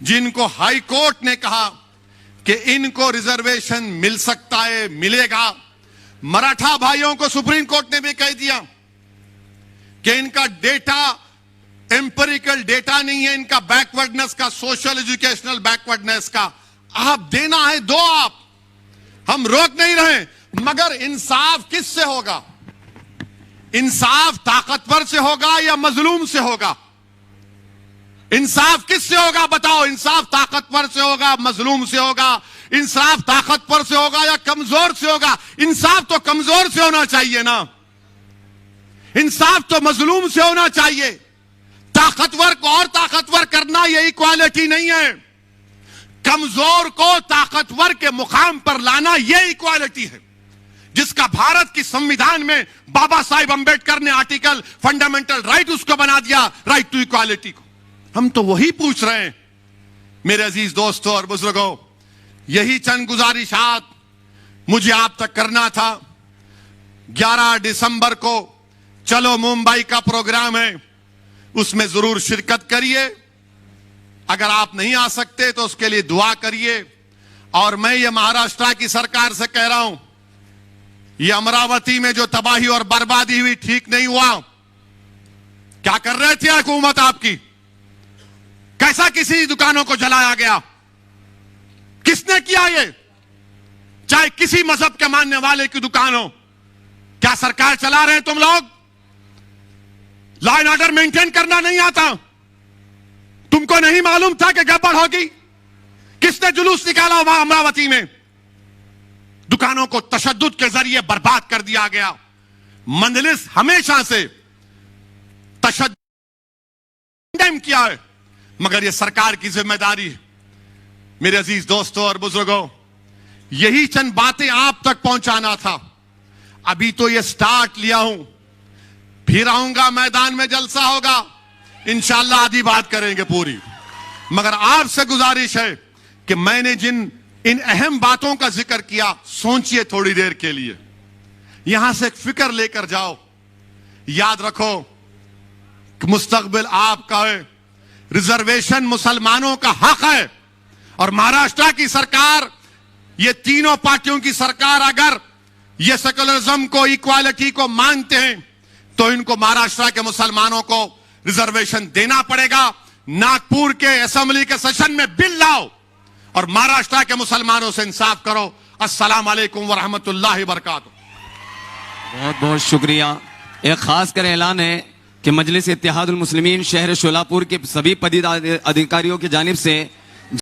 जिनको हाई कोर्ट ने कहा कि इनको रिजर्वेशन मिल सकता है, मिलेगा। मराठा भाइयों को सुप्रीम कोर्ट ने भी कह दिया कि इनका डेटा एम्पिरिकल डेटा नहीं है, इनका बैकवर्डनेस का, सोशल एजुकेशनल बैकवर्डनेस का। आप देना है, दो आप, हम रोक नहीं रहे। मगर इंसाफ किससे होगा? इंसाफ ताकतवर से होगा या मजलूम से होगा? इंसाफ किससे होगा बताओ? इंसाफ ताकतवर से होगा, मजलूम से होगा? इंसाफ ताकतवर से होगा या कमजोर से होगा? इंसाफ तो कमजोर से होना चाहिए ना। इंसाफ तो मजलूम से होना चाहिए। ताकतवर को और ताकतवर करना ये इक्वालिटी नहीं है। कमजोर को ताकतवर के मुकाम पर लाना ये इक्वालिटी है, जिसका भारत की संविधान में बाबा साहिब अंबेडकर ने आर्टिकल फंडामेंटल राइट उसको बना दिया, राइट टू इक्वालिटी को। हम तो वही पूछ रहे हैं। मेरे अजीज दोस्तों और बुजुर्गों, यही चंद गुजारिशात मुझे आप तक करना था। 11 दिसंबर को चलो मुंबई का प्रोग्राम है, उसमें जरूर शिरकत करिए। अगर आप नहीं आ सकते तो उसके लिए दुआ करिए। और मैं ये महाराष्ट्र की सरकार से कह रहा हूं, ये अमरावती में जो तबाही और बर्बादी हुई, ठीक नहीं हुआ। क्या कर रहे थे हुकूमत आपकी? कैसा किसी दुकानों को जलाया गया? किसने किया ये? चाहे किसी मजहब के मानने वाले की दुकान हो। क्या सरकार चला रहे हैं तुम लोग? लॉ एंड ऑर्डर मेंटेन करना नहीं आता? तुमको नहीं मालूम था कि गड़बड़ होगी? किसने जुलूस निकाला वहां अमरावती में? दुकानों को तशद्दुद के जरिए बर्बाद कर दिया गया। मजलिस हमेशा से तशद्दुद किया है, मगर यह सरकार की जिम्मेदारी है। मेरे अजीज दोस्तों और बुजुर्गों, यही चंद बातें आप तक पहुंचाना था। अभी तो ये स्टार्ट लिया हूं, फिर आऊंगा, मैदान में जलसा होगा, इंशाअल्लाह आधी बात करेंगे पूरी। मगर आपसे गुजारिश है कि मैंने जिन इन अहम बातों का जिक्र किया, सोचिए थोड़ी देर के लिए, यहां से एक फिक्र लेकर जाओ। याद रखो, मुस्तकबिल आपका है, रिजर्वेशन मुसलमानों का हक है। और महाराष्ट्र की सरकार, ये तीनों पार्टियों की सरकार अगर ये सेकुलरिज्म को, इक्वालिटी को मानते हैं तो इनको महाराष्ट्र के मुसलमानों को रिजर्वेशन देना पड़ेगा। नागपुर के असेंबली के सेशन में बिल लाओ और महाराष्ट्र के मुसलमानों से इंसाफ करो। अस्सलाम वालेकुम व रहमतुल्लाहि व बरकातुहू। बहुत बहुत शुक्रिया। एक खास कर ऐलान है कि मजलिस इत्तेहादुल मुस्लिमीन शहर शोलापुर के सभी पदीदार अधिकारियों की जानिब से